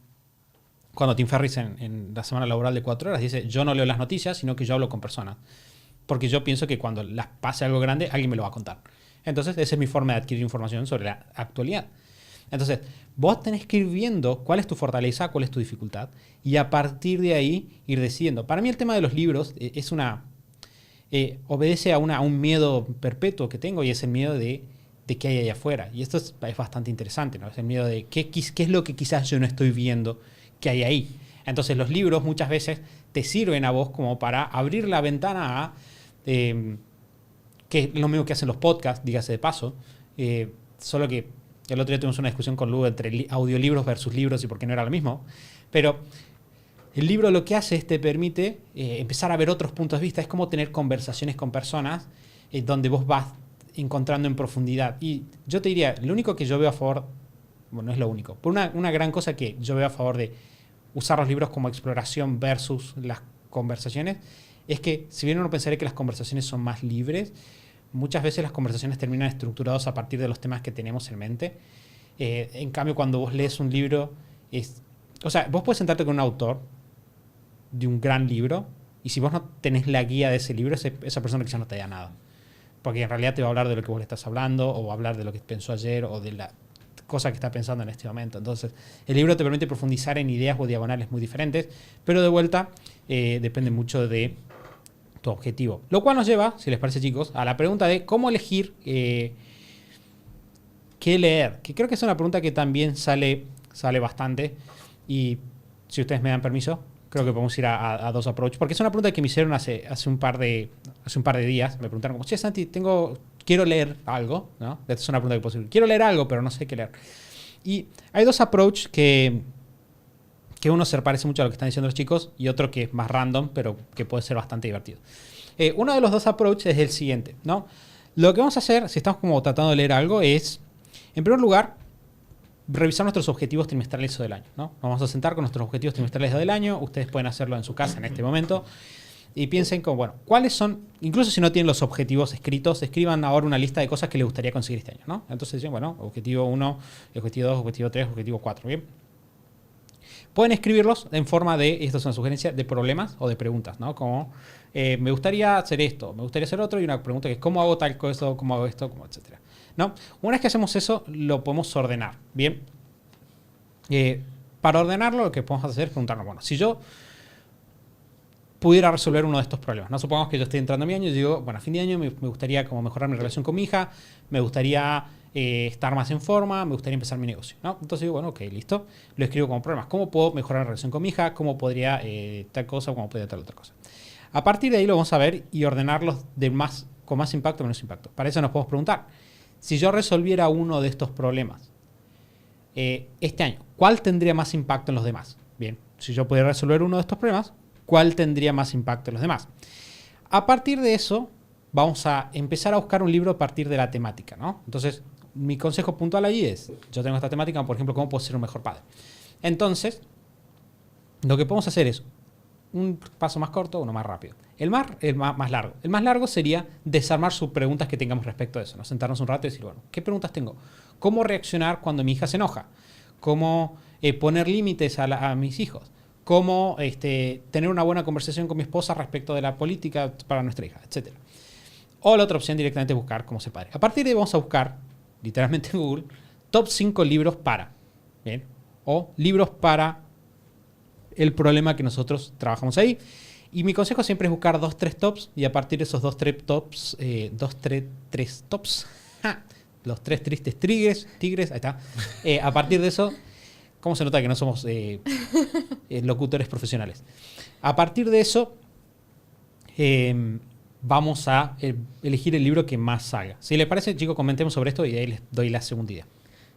cuando Tim Ferriss en la semana laboral de 4 horas dice, yo no leo las noticias, sino que yo hablo con personas. Porque yo pienso que cuando las pase algo grande, alguien me lo va a contar. Entonces, esa es mi forma de adquirir información sobre la actualidad. Entonces, vos tenés que ir viendo cuál es tu fortaleza, cuál es tu dificultad, y a partir de ahí ir decidiendo. Para mí el tema de los libros obedece a un miedo perpetuo que tengo, y es el miedo de de qué hay allá afuera. Y esto es bastante interesante, ¿no? Es el miedo de qué es lo que quizás yo no estoy viendo que hay ahí. Entonces los libros muchas veces te sirven a vos como para abrir la ventana a, que es lo mismo que hacen los podcasts, dígase de paso, solo que el otro día tuvimos una discusión con Lu entre audiolibros versus libros y por qué no era lo mismo, pero el libro lo que hace es te permite empezar a ver otros puntos de vista, es como tener conversaciones con personas donde vos vas encontrando en profundidad. Y yo te diría, lo único que yo veo a favor, bueno, no es lo único, pero una gran cosa que yo veo a favor de usar los libros como exploración versus las conversaciones, es que si bien uno pensaría que las conversaciones son más libres, muchas veces las conversaciones terminan estructuradas a partir de los temas que tenemos en mente. En cambio, cuando vos lees un libro, o sea, vos puedes sentarte con un autor de un gran libro y si vos no tenés la guía de ese libro, esa persona quizás no te da nada. Porque en realidad te va a hablar de lo que vos le estás hablando o va a hablar de lo que pensó ayer o de la cosa que está pensando en este momento. Entonces, el libro te permite profundizar en ideas o diagonales muy diferentes, pero de vuelta depende mucho de tu objetivo. Lo cual nos lleva, si les parece chicos, a la pregunta de cómo elegir qué leer, que creo que es una pregunta que también sale bastante y si ustedes me dan permiso, creo que podemos ir a dos approaches, porque es una pregunta que me hicieron hace un par de días, me preguntaron como, che Santi, quiero leer algo, ¿no? Esta es una pregunta que puedo hacer, quiero leer algo, pero no sé qué leer. Y hay dos approaches que uno se parece mucho a lo que están diciendo los chicos y otro que es más random, pero que puede ser bastante divertido. Uno de los dos approaches es el siguiente, ¿no? Lo que vamos a hacer, si estamos como tratando de leer algo, es, en primer lugar, revisar nuestros objetivos trimestrales del año, ¿no? Nos vamos a sentar con nuestros objetivos trimestrales del año. Ustedes pueden hacerlo en su casa en este momento. Y piensen como, bueno, ¿cuáles son? Incluso si no tienen los objetivos escritos, escriban ahora una lista de cosas que les gustaría conseguir este año, ¿no? Entonces dicen, bueno, objetivo 1, objetivo 2, objetivo 3, objetivo 4, ¿bien? Pueden escribirlos en forma de, esto es una sugerencia, de problemas o de preguntas, ¿no? Como, me gustaría hacer esto, me gustaría hacer otro, y una pregunta que es, ¿cómo hago tal cosa, cómo hago esto, cómo, etcétera? ¿No? Una vez que hacemos eso, lo podemos ordenar, ¿bien? Para ordenarlo, lo que podemos hacer es preguntarnos, bueno, si yo pudiera resolver uno de estos problemas, ¿no? Supongamos que yo estoy entrando a mi año y digo, bueno, a fin de año me gustaría como mejorar mi relación con mi hija, me gustaría estar más en forma, me gustaría empezar mi negocio, ¿no? Entonces digo, bueno, ok, listo, lo escribo como problemas. ¿Cómo puedo mejorar la relación con mi hija? ¿Cómo podría tal cosa? ¿Cómo podría tal otra cosa? A partir de ahí lo vamos a ver y ordenarlos con más impacto o menos impacto. Para eso nos podemos preguntar, si yo resolviera uno de estos problemas este año, ¿cuál tendría más impacto en los demás? Bien, si yo pudiera resolver uno de estos problemas, ¿cuál tendría más impacto en los demás? A partir de eso, vamos a empezar a buscar un libro a partir de la temática, ¿no? Entonces, mi consejo puntual ahí es, yo tengo esta temática, por ejemplo, ¿cómo puedo ser un mejor padre? Entonces, lo que podemos hacer es un paso más corto, uno más rápido. El más largo. El más largo sería desarmar sus preguntas que tengamos respecto a eso, ¿no? Sentarnos un rato y decir, bueno, ¿qué preguntas tengo? ¿Cómo reaccionar cuando mi hija se enoja? ¿Cómo poner límites a mis hijos? ¿Cómo tener una buena conversación con mi esposa respecto de la política para nuestra hija? Etcétera. O la otra opción directamente es buscar cómo ser padre. A partir de ahí vamos a buscar, literalmente en Google, top 5 libros para. ¿Bien? O libros para el problema que nosotros trabajamos ahí. Y mi consejo siempre es buscar 2-3 tops y a partir de esos 2-3 tops, los 3 tristes tigres, ahí está. A partir de eso, ¿cómo se nota que no somos locutores profesionales? A partir de eso, vamos a elegir el libro que más salga. Si les parece, chicos, comentemos sobre esto y ahí les doy la segunda idea.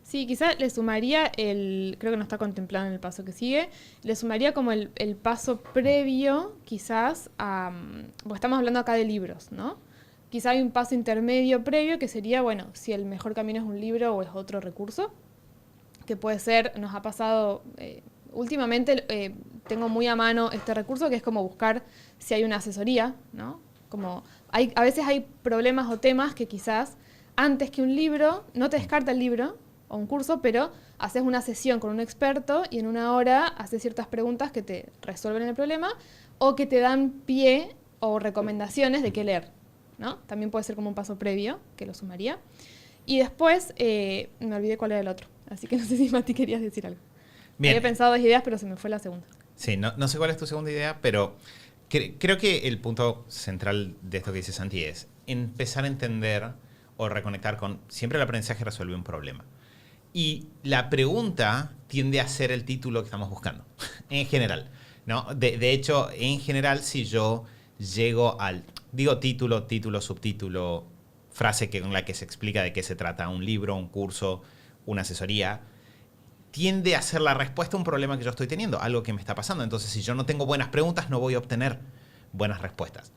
Sí, quizá le sumaría creo que no está contemplado en el paso que sigue, le sumaría como el paso previo, quizás, porque estamos hablando acá de libros, ¿no? Quizá hay un paso intermedio previo que sería, bueno, si el mejor camino es un libro o es otro recurso, que puede ser, nos ha pasado, últimamente tengo muy a mano este recurso que es como buscar si hay una asesoría, ¿no? Como a veces hay problemas o temas que quizás antes que un libro, no te descarta el libro o un curso, pero haces una sesión con un experto y en una hora haces ciertas preguntas que te resuelven el problema o que te dan pie o recomendaciones de qué leer, ¿no? También puede ser como un paso previo, que lo sumaría. Y después, me olvidé cuál era el otro, así que no sé si Mati querías decir algo. Bien. Había pensado 2 ideas, pero se me fue la segunda. Sí, no sé cuál es tu segunda idea, pero creo que el punto central de esto que dice Santi es empezar a entender o reconectar con... Siempre el aprendizaje resuelve un problema. Y la pregunta tiende a ser el título que estamos buscando, en general, ¿no? De hecho, en general, si yo llego al... Digo título, subtítulo, frase con la que se explica de qué se trata un libro, un curso, una asesoría, tiende a ser la respuesta a un problema que yo estoy teniendo, algo que me está pasando. Entonces, si yo no tengo buenas preguntas, no voy a obtener buenas respuestas.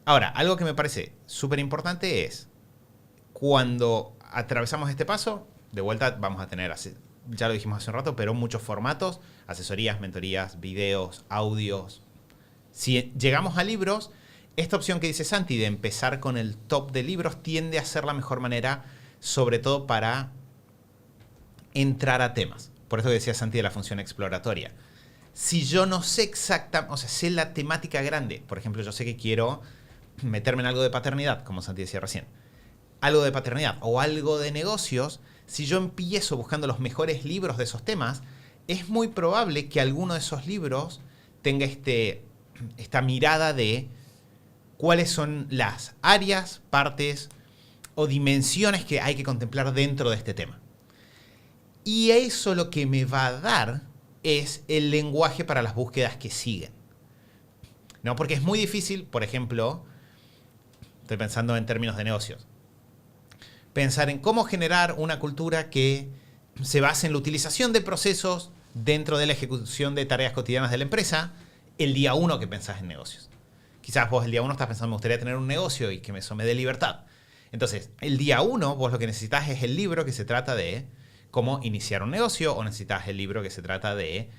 Ahora, algo que me parece súper importante es, cuando atravesamos este paso, de vuelta vamos a tener, ya lo dijimos hace un rato, pero muchos formatos, asesorías, mentorías, videos, audios. Si llegamos a libros, esta opción que dice Santi de empezar con el top de libros tiende a ser la mejor manera, sobre todo para entrar a temas. Por eso decía Santi de la función exploratoria. Si yo no sé exactamente, o sea, sé la temática grande, por ejemplo, yo sé que quiero meterme en algo de paternidad, como Santi decía recién, algo de paternidad o algo de negocios, si yo empiezo buscando los mejores libros de esos temas, es muy probable que alguno de esos libros tenga esta mirada de cuáles son las áreas, partes o dimensiones que hay que contemplar dentro de este tema. Y eso lo que me va a dar es el lenguaje para las búsquedas que siguen. ¿No? Porque es muy difícil, por ejemplo, estoy pensando en términos de negocios, pensar en cómo generar una cultura que se base en la utilización de procesos dentro de la ejecución de tareas cotidianas de la empresa el día 1 que pensás en negocios. Quizás vos el día 1 estás pensando, me gustaría tener un negocio y que eso me dé libertad. Entonces, el día 1 vos lo que necesitas es el libro que se trata de cómo iniciar un negocio, o necesitas el libro que se trata de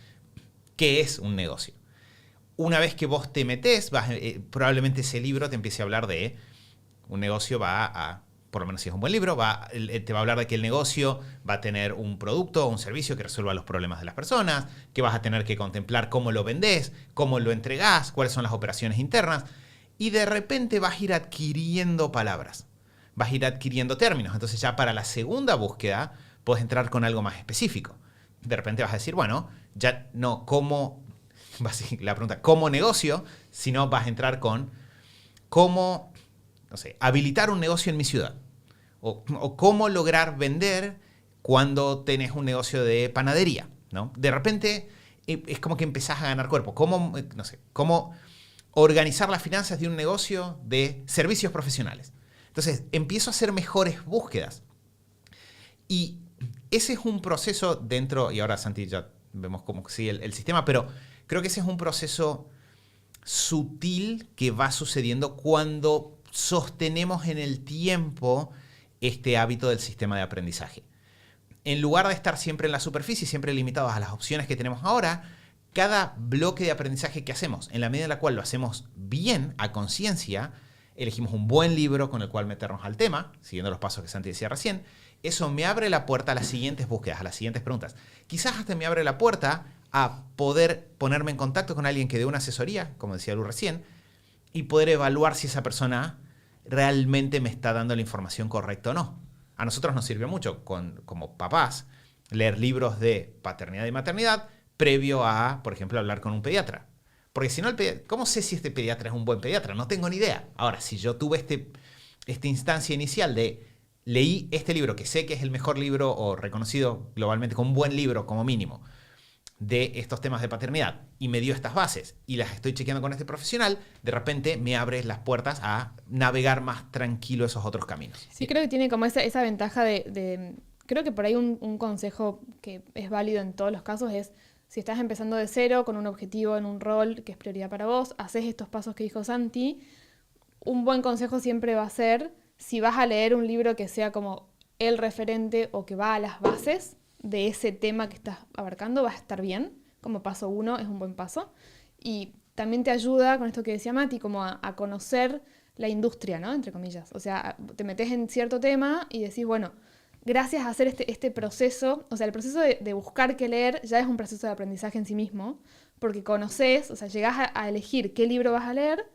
qué es un negocio. Una vez que vos te metés, probablemente ese libro te empiece a hablar de un negocio por lo menos si es un buen libro, te va a hablar de que el negocio va a tener un producto o un servicio que resuelva los problemas de las personas, que vas a tener que contemplar cómo lo vendés, cómo lo entregás, cuáles son las operaciones internas, y de repente vas a ir adquiriendo palabras, vas a ir adquiriendo términos. Entonces ya para la segunda búsqueda puedes entrar con algo más específico. De repente vas a decir, bueno, ya no cómo, la pregunta, cómo negocio, sino vas a entrar con cómo, no sé, habilitar un negocio en mi ciudad. O cómo lograr vender cuando tenés un negocio de panadería, ¿no? De repente es como que empezás a ganar cuerpo. Cómo, no sé, cómo organizar las finanzas de un negocio de servicios profesionales. Entonces, empiezo a hacer mejores búsquedas. Y ese es un proceso dentro, y ahora Santi ya vemos cómo sigue el sistema, pero creo que ese es un proceso sutil que va sucediendo cuando sostenemos en el tiempo este hábito del sistema de aprendizaje. En lugar de estar siempre en la superficie, siempre limitados a las opciones que tenemos ahora, cada bloque de aprendizaje que hacemos, en la medida en la cual lo hacemos bien, a conciencia, elegimos un buen libro con el cual meternos al tema, siguiendo los pasos que Santi decía recién, eso me abre la puerta a las siguientes búsquedas, a las siguientes preguntas. Quizás hasta me abre la puerta a poder ponerme en contacto con alguien que dé una asesoría, como decía Lu recién, y poder evaluar si esa persona realmente me está dando la información correcta o no. A nosotros nos sirvió mucho, como papás, leer libros de paternidad y maternidad previo a, por ejemplo, hablar con un pediatra. Porque si no, ¿cómo sé si este pediatra es un buen pediatra? No tengo ni idea. Ahora, si yo tuve esta instancia inicial de leí este libro, que sé que es el mejor libro o reconocido globalmente como un buen libro como mínimo, de estos temas de paternidad, y me dio estas bases y las estoy chequeando con este profesional, de repente me abre las puertas a navegar más tranquilo esos otros caminos. Sí, creo que tiene como esa ventaja creo que por ahí un consejo que es válido en todos los casos es, si estás empezando de cero con un objetivo en un rol que es prioridad para vos, haces estos pasos que dijo Santi, un buen consejo siempre va a ser, si vas a leer un libro que sea como el referente o que va a las bases de ese tema que estás abarcando, va a estar bien. Como paso 1 es un buen paso. Y también te ayuda, con esto que decía Mati, como a conocer la industria, ¿no? Entre comillas. O sea, te metes en cierto tema y decís, bueno, gracias a hacer este proceso, o sea, el proceso de buscar qué leer ya es un proceso de aprendizaje en sí mismo, porque conoces, o sea, llegás a elegir qué libro vas a leer,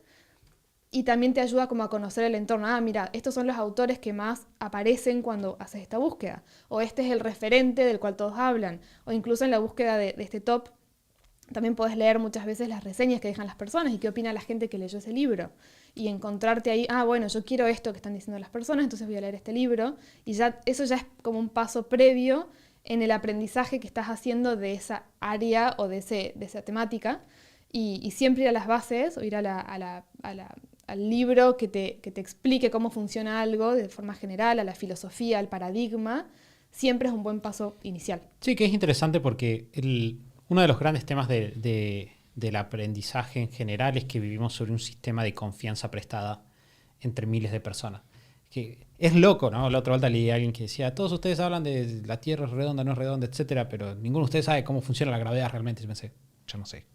y también te ayuda como a conocer el entorno. Ah, mira, estos son los autores que más aparecen cuando haces esta búsqueda. O este es el referente del cual todos hablan. O incluso en la búsqueda de este top, también podés leer muchas veces las reseñas que dejan las personas y qué opina la gente que leyó ese libro. Y encontrarte ahí, bueno, yo quiero esto que están diciendo las personas, entonces voy a leer este libro. Y ya eso ya es como un paso previo en el aprendizaje que estás haciendo de esa área o de esa temática. Y siempre ir a las bases o ir al libro que te explique cómo funciona algo de forma general, a la filosofía, al paradigma, siempre es un buen paso inicial. Sí, que es interesante porque uno de los grandes temas del aprendizaje en general es que vivimos sobre un sistema de confianza prestada entre miles de personas. Que es loco, ¿no? La otra vuelta leí a alguien que decía, todos ustedes hablan de la Tierra es redonda, no es redonda, etcétera, pero ninguno de ustedes sabe cómo funciona la gravedad realmente. Y pensé, yo no sé.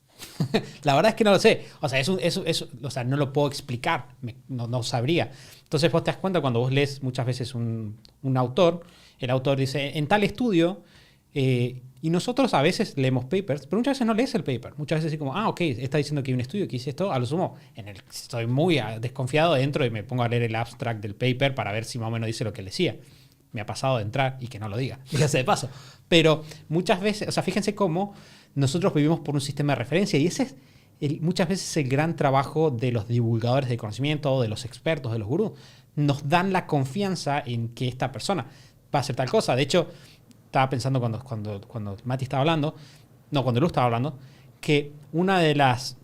La verdad es que no lo sé. O sea, o sea, no lo puedo explicar. No sabría. Entonces vos te das cuenta cuando vos lees muchas veces un autor, el autor dice, en tal estudio, y nosotros a veces leemos papers, pero muchas veces no lees el paper. Muchas veces así como, ok, está diciendo que hay un estudio que hice esto, a lo sumo, estoy muy desconfiado dentro y me pongo a leer el abstract del paper para ver si más o menos dice lo que decía. Me ha pasado de entrar y que no lo diga, fíjense de paso. Pero muchas veces, o sea, fíjense cómo nosotros vivimos por un sistema de referencia y ese es muchas veces el gran trabajo de los divulgadores de conocimiento, de los expertos, de los gurús. Nos dan la confianza en que esta persona va a hacer tal cosa. De hecho, estaba pensando cuando Mati estaba hablando, cuando Lu estaba hablando, que una de las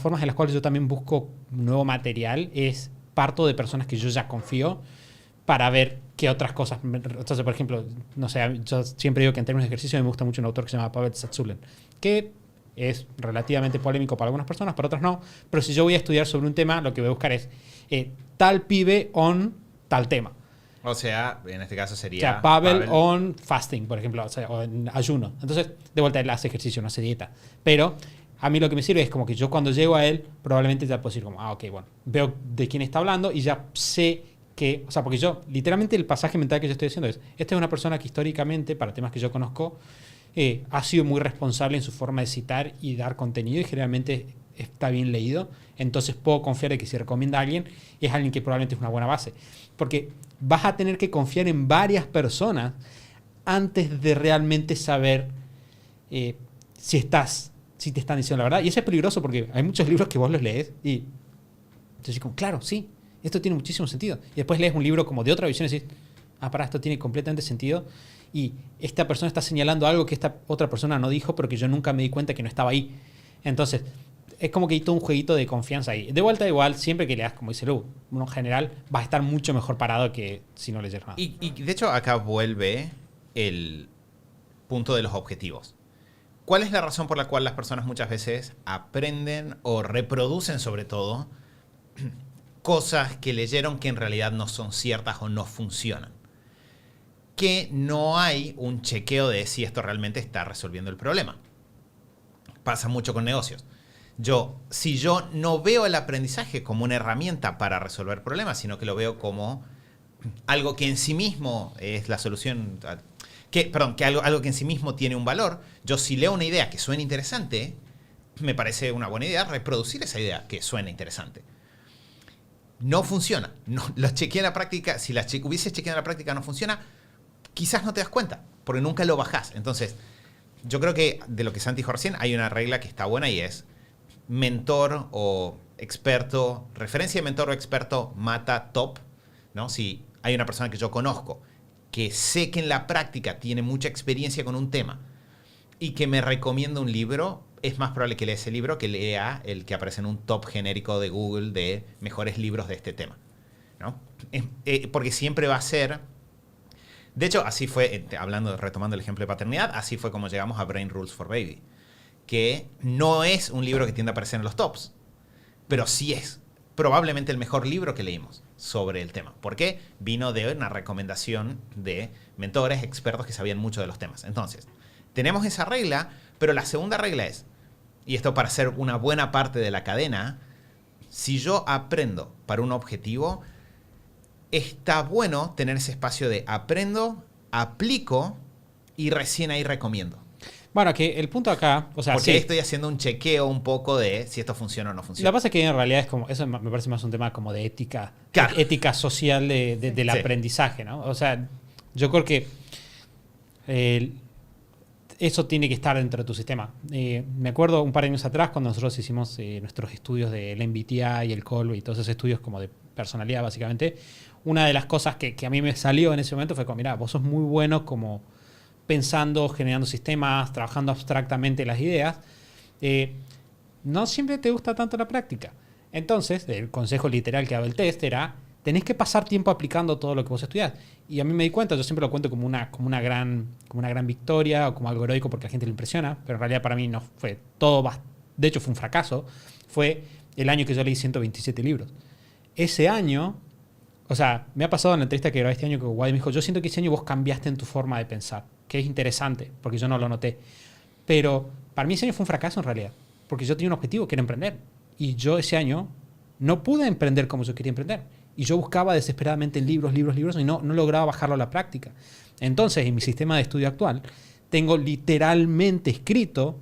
formas en las cuales yo también busco nuevo material es parto de personas que yo ya confío para ver qué otras cosas. Entonces, por ejemplo, no sé, yo siempre digo que en términos de ejercicio me gusta mucho un autor que se llama Pavel Tsatsouline, que es relativamente polémico para algunas personas, para otras no, pero si yo voy a estudiar sobre un tema, lo que voy a buscar es tal pibe on tal tema. O sea, en este caso sería... O sea, Pavel on fasting, por ejemplo, o en ayuno. Entonces, de vuelta, él hace ejercicio, no hace dieta. Pero a mí lo que me sirve es como que yo cuando llego a él, probablemente ya puedo decir como, ok, bueno, veo de quién está hablando y ya sé que... O sea, porque yo, literalmente el pasaje mental que yo estoy diciendo es, esta es una persona que históricamente, para temas que yo conozco, ha sido muy responsable en su forma de citar y dar contenido y generalmente está bien leído. Entonces puedo confiar en que si recomienda a alguien, es alguien que probablemente es una buena base. Porque vas a tener que confiar en varias personas antes de realmente saber si te están diciendo la verdad. Y eso es peligroso porque hay muchos libros que vos los lees y te decís como, claro, sí, esto tiene muchísimo sentido. Y después lees un libro como de otra visión y decís, esto tiene completamente sentido. Y esta persona está señalando algo que esta otra persona no dijo, pero que yo nunca me di cuenta que no estaba ahí. Entonces, es como que hay todo un jueguito de confianza ahí. De vuelta, igual, siempre que leas, como dice Lu, uno en general va a estar mucho mejor parado que si no leyeras nada. Y de hecho, acá vuelve el punto de los objetivos. ¿Cuál es la razón por la cual las personas muchas veces aprenden o reproducen, sobre todo, cosas que leyeron que en realidad no son ciertas o no funcionan? Que no hay un chequeo de si esto realmente está resolviendo el problema. Pasa mucho con negocios. Si yo no veo el aprendizaje como una herramienta para resolver problemas, sino que lo veo como algo que en sí mismo es la solución, algo que en sí mismo tiene un valor, yo si leo una idea que suena interesante, me parece una buena idea reproducir esa idea que suena interesante. No funciona. No, lo chequeé en la práctica. Si hubieses chequeado en la práctica no funciona, quizás no te das cuenta, porque nunca lo bajás. Entonces, yo creo que de lo que Santi dijo recién, hay una regla que está buena y es mentor o experto, referencia de mentor o experto mata top, ¿no? Si hay una persona que yo conozco que sé que en la práctica tiene mucha experiencia con un tema y que me recomienda un libro, es más probable que lea ese libro que lea el que aparece en un top genérico de Google de mejores libros de este tema, ¿no? Porque siempre va a ser... De hecho, así fue, retomando el ejemplo de paternidad, así fue como llegamos a Brain Rules for Baby, que no es un libro que tiende a aparecer en los tops, pero sí es probablemente el mejor libro que leímos sobre el tema. ¿Por qué? Vino de una recomendación de mentores, expertos que sabían mucho de los temas. Entonces, tenemos esa regla, pero la segunda regla es, y esto para ser una buena parte de la cadena, si yo aprendo para un objetivo, está bueno tener ese espacio de aprendo, aplico y recién ahí recomiendo. Bueno, que el punto acá, o sea, porque sí, estoy haciendo un chequeo un poco de si esto funciona o no funciona. lo que pasa es que en realidad es como, eso me parece más un tema como de ética, Claro. ética social del Sí. aprendizaje, ¿no? O sea, yo creo que eso tiene que estar dentro de tu sistema. Me acuerdo un par de años atrás cuando nosotros hicimos nuestros estudios del MBTI y el Kolbe y todos esos estudios como de personalidad básicamente, una de las cosas que a mí me salió en ese momento fue como, mira, vos sos muy bueno como pensando, generando sistemas, trabajando abstractamente las ideas. No siempre te gusta tanto la práctica. Entonces, el consejo literal que daba el test era, tenés que pasar tiempo aplicando todo lo que vos estudiás. Y a mí me di cuenta, yo siempre lo cuento como una gran victoria o como algo heroico porque a la gente le impresiona, pero en realidad para mí no fue todo, de hecho fue un fracaso. Fue el año que yo leí 127 libros. Ese año, o sea, me ha pasado en la entrevista que grabé este año que Wade me dijo, yo siento que ese año vos cambiaste en tu forma de pensar, que es interesante, porque yo no lo noté. Pero para mí ese año fue un fracaso en realidad, porque yo tenía un objetivo que era emprender. Y yo ese año no pude emprender como yo quería emprender. Y yo buscaba desesperadamente libros y no lograba bajarlo a la práctica. Entonces, en mi sistema de estudio actual, tengo literalmente escrito,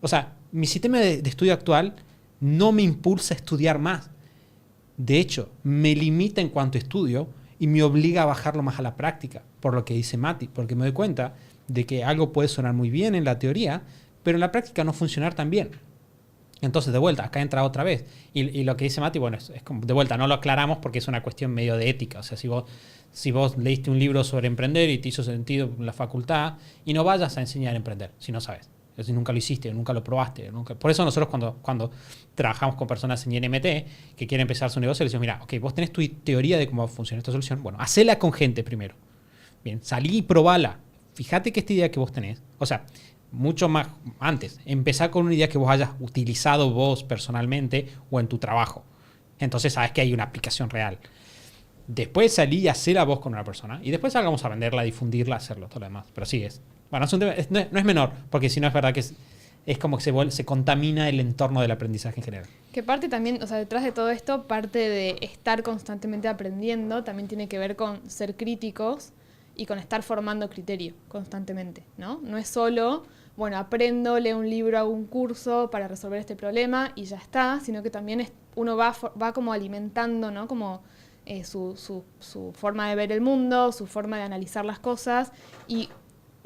o sea, mi sistema de estudio actual no me impulsa a estudiar más. De hecho, me limita en cuanto a estudio y me obliga a bajarlo más a la práctica, por lo que dice Mati, porque me doy cuenta de que algo puede sonar muy bien en la teoría, pero en la práctica no funcionar tan bien. Entonces, de vuelta, acá entra otra vez. Y lo que dice Mati, bueno, es como, de vuelta, no lo aclaramos porque es una cuestión medio de ética. O sea, si vos leíste un libro sobre emprender y te hizo sentido en la facultad, y no vayas a enseñar a emprender si no sabes. Si nunca lo hiciste, nunca lo probaste. Por eso nosotros cuando trabajamos con personas en INMT que quieren empezar su negocio, les decimos, mira, ok, vos tenés tu teoría de cómo funciona esta solución. Bueno, hacela con gente primero. Bien, salí y probala. Fíjate que esta idea que vos tenés, o sea, mucho más antes, empezar con una idea que vos hayas utilizado vos personalmente o en tu trabajo. Entonces sabes que hay una aplicación real. Después salí y hacerla vos con una persona. Y después salgamos a venderla, difundirla, hacerlo, todo lo demás. Pero sí es. Bueno, es un tema, no es menor, porque si no es verdad que es como que se contamina el entorno del aprendizaje en general. Que parte también, o sea, detrás de todo esto, parte de estar constantemente aprendiendo, también tiene que ver con ser críticos y con estar formando criterio constantemente, ¿no? No es solo, bueno, aprendo, leo un libro, hago un curso para resolver este problema y ya está, sino que también uno va como alimentando, ¿no? Como su forma de ver el mundo, su forma de analizar las cosas, y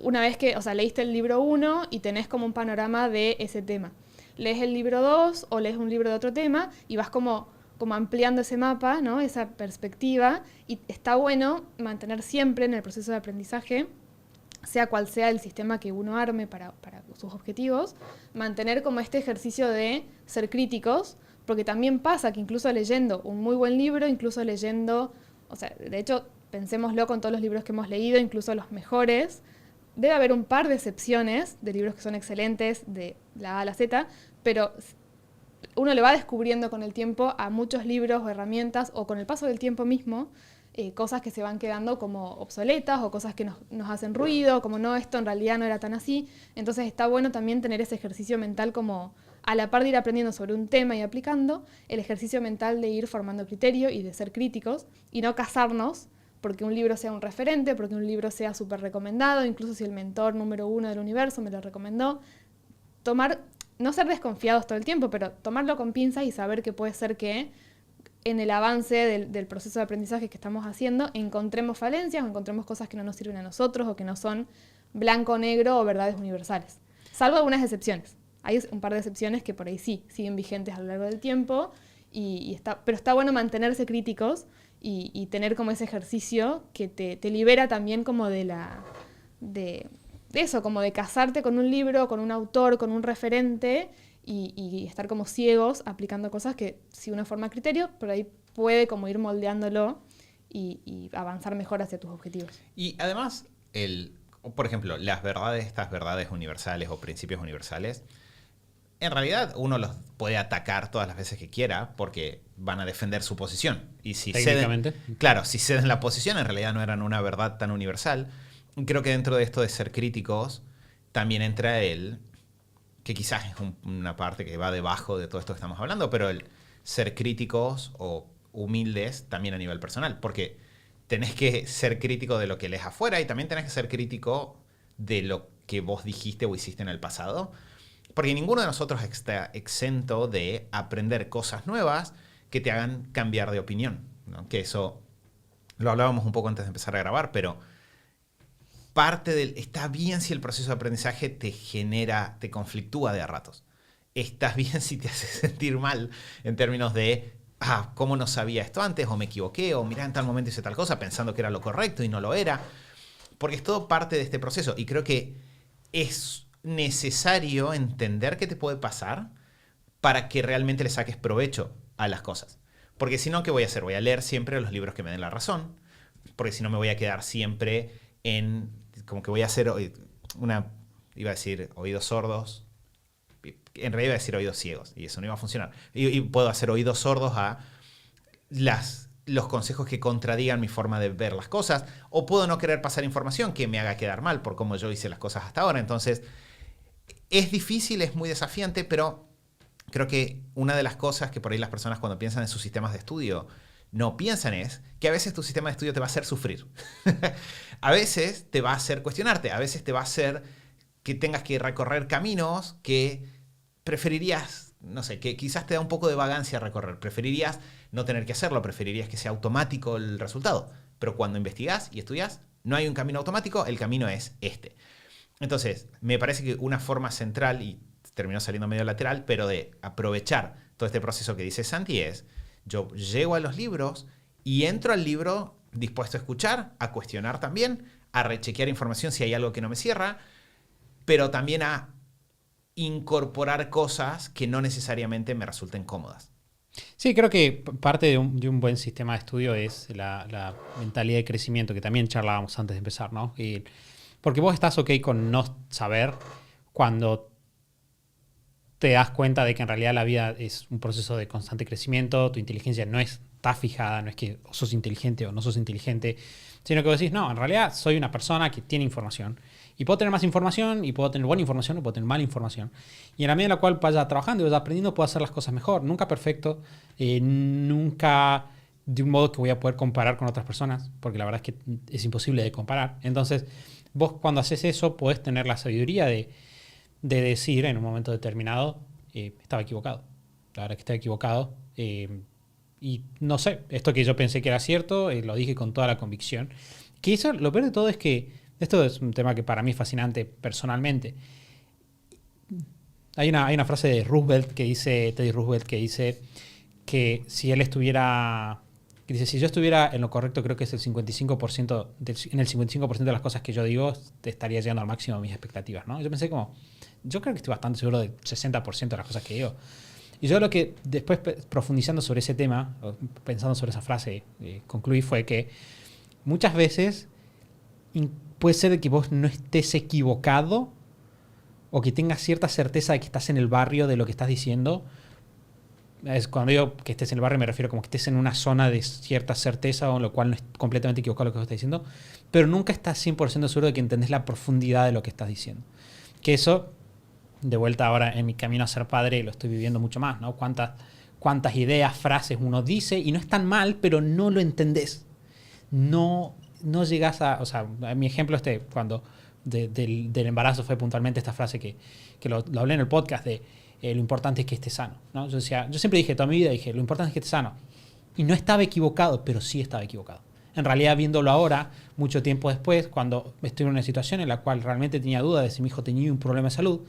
una vez que, o sea, leíste el libro 1 y tenés como un panorama de ese tema. Lees el libro 2 o lees un libro de otro tema y vas como ampliando ese mapa, ¿no? Esa perspectiva, y está bueno mantener siempre en el proceso de aprendizaje, sea cual sea el sistema que uno arme para sus objetivos, mantener como este ejercicio de ser críticos, porque también pasa que incluso leyendo un muy buen libro, incluso leyendo, o sea, de hecho, pensémoslo con todos los libros que hemos leído, incluso los mejores, debe haber un par de excepciones de libros que son excelentes de la A a la Z, pero uno le va descubriendo con el tiempo a muchos libros o herramientas, o con el paso del tiempo mismo, cosas que se van quedando como obsoletas o cosas que nos hacen ruido, como no, esto en realidad no era tan así. Entonces está bueno también tener ese ejercicio mental como a la par de ir aprendiendo sobre un tema y aplicando, el ejercicio mental de ir formando criterio y de ser críticos y no casarnos porque un libro sea un referente, porque un libro sea súper recomendado, incluso si el mentor número 1 del universo me lo recomendó. No ser desconfiados todo el tiempo, pero tomarlo con pinzas y saber que puede ser que en el avance del proceso de aprendizaje que estamos haciendo encontremos falencias o encontremos cosas que no nos sirven a nosotros o que no son blanco o negro o verdades universales. Salvo algunas excepciones. Hay un par de excepciones que por ahí sí siguen vigentes a lo largo del tiempo, pero está bueno mantenerse críticos y tener como ese ejercicio que te libera también como de eso, como de casarte con un libro, con un autor, con un referente y estar como ciegos aplicando cosas que si uno forma criterio, por ahí puede como ir moldeándolo y avanzar mejor hacia tus objetivos. Y además, por ejemplo, estas verdades universales o principios universales, en realidad uno los puede atacar todas las veces que quiera porque van a defender su posición. Y si técnicamente. si ceden la posición, en realidad no eran una verdad tan universal. Creo que dentro de esto de ser críticos también entra que quizás es una parte que va debajo de todo esto que estamos hablando, pero el ser críticos o humildes también a nivel personal, porque tenés que ser crítico de lo que lees afuera y también tenés que ser crítico de lo que vos dijiste o hiciste en el pasado, porque ninguno de nosotros está exento de aprender cosas nuevas que te hagan cambiar de opinión, ¿no? Que eso lo hablábamos un poco antes de empezar a grabar, pero Está bien si el proceso de aprendizaje te conflictúa de a ratos. Estás bien si te hace sentir mal en términos de, ¿cómo no sabía esto antes? O me equivoqué, o mirá, en tal momento hice tal cosa pensando que era lo correcto y no lo era. Porque es todo parte de este proceso. Y creo que es necesario entender qué te puede pasar para que realmente le saques provecho a las cosas. Porque si no, ¿qué voy a hacer? Voy a leer siempre los libros que me den la razón. Porque si no, me voy a quedar siempre como que voy a hacer iba a decir oídos sordos. En realidad iba a decir oídos ciegos. Y eso no iba a funcionar. Y puedo hacer oídos sordos a los consejos que contradigan mi forma de ver las cosas. O puedo no querer pasar información que me haga quedar mal por cómo yo hice las cosas hasta ahora. Entonces, es difícil, es muy desafiante, pero creo que una de las cosas que por ahí las personas cuando piensan en sus sistemas de estudio no piensan es que a veces tu sistema de estudio te va a hacer sufrir. A veces te va a hacer cuestionarte, a veces te va a hacer que tengas que recorrer caminos que preferirías, no sé, que quizás te da un poco de vagancia recorrer. Preferirías no tener que hacerlo, preferirías que sea automático el resultado. Pero cuando investigas y estudias, no hay un camino automático, el camino es este. Entonces, me parece que una forma central, y terminó saliendo medio lateral, pero de aprovechar todo este proceso que dice Santi es, yo llego a los libros y entro al libro dispuesto a escuchar, a cuestionar también, a rechequear información si hay algo que no me cierra, pero también a incorporar cosas que no necesariamente me resulten cómodas. Sí, creo que parte de un buen sistema de estudio es la mentalidad de crecimiento, que también charlábamos antes de empezar, ¿no? Porque vos estás ok con no saber cuando te das cuenta de que en realidad la vida es un proceso de constante crecimiento, tu inteligencia no está fijada, no es que sos inteligente o no sos inteligente, sino que vos decís, no, en realidad soy una persona que tiene información y puedo tener más información y puedo tener buena información o puedo tener mala información. Y en la medida en la cual vaya trabajando y vaya aprendiendo, puedo hacer las cosas mejor. Nunca perfecto, nunca de un modo que voy a poder comparar con otras personas, porque la verdad es que es imposible de comparar. Entonces, vos cuando haces eso, podés tener la sabiduría de decir en un momento determinado, estaba equivocado. La verdad es que estaba equivocado. Y no sé, esto que yo pensé que era cierto, lo dije con toda la convicción. Que eso, lo peor de todo es que, esto es un tema que para mí es fascinante personalmente. Hay una frase de Teddy Roosevelt, que dice que si él estuviera... Que dice, si yo estuviera en lo correcto, creo que es el 55%, en el 55% de las cosas que yo digo, te estaría llegando al máximo de mis expectativas, ¿no? Yo pensé yo creo que estoy bastante seguro del 60% de las cosas que digo. Y yo lo que después, profundizando sobre ese tema, pensando sobre esa frase, concluí fue que muchas veces puede ser que vos no estés equivocado o que tengas cierta certeza de que estás en el barrio de lo que estás diciendo. Cuando digo que estés en el barrio me refiero como que estés en una zona de cierta certeza, o lo cual no es completamente equivocado lo que vos estás diciendo, pero nunca estás 100% seguro de que entendés la profundidad de lo que estás diciendo. Que eso, de vuelta ahora en mi camino a ser padre, lo estoy viviendo mucho más, ¿no? Cuántas ideas, frases uno dice y no es tan mal, pero no lo entendés. No llegás a... O sea, mi ejemplo cuando del embarazo fue puntualmente esta frase que lo hablé en el podcast de lo importante es que estés sano, ¿no? Yo siempre dije, toda mi vida dije, lo importante es que estés sano. Y no estaba equivocado, pero sí estaba equivocado. En realidad, viéndolo ahora, mucho tiempo después, cuando estoy en una situación en la cual realmente tenía duda de si mi hijo tenía un problema de salud,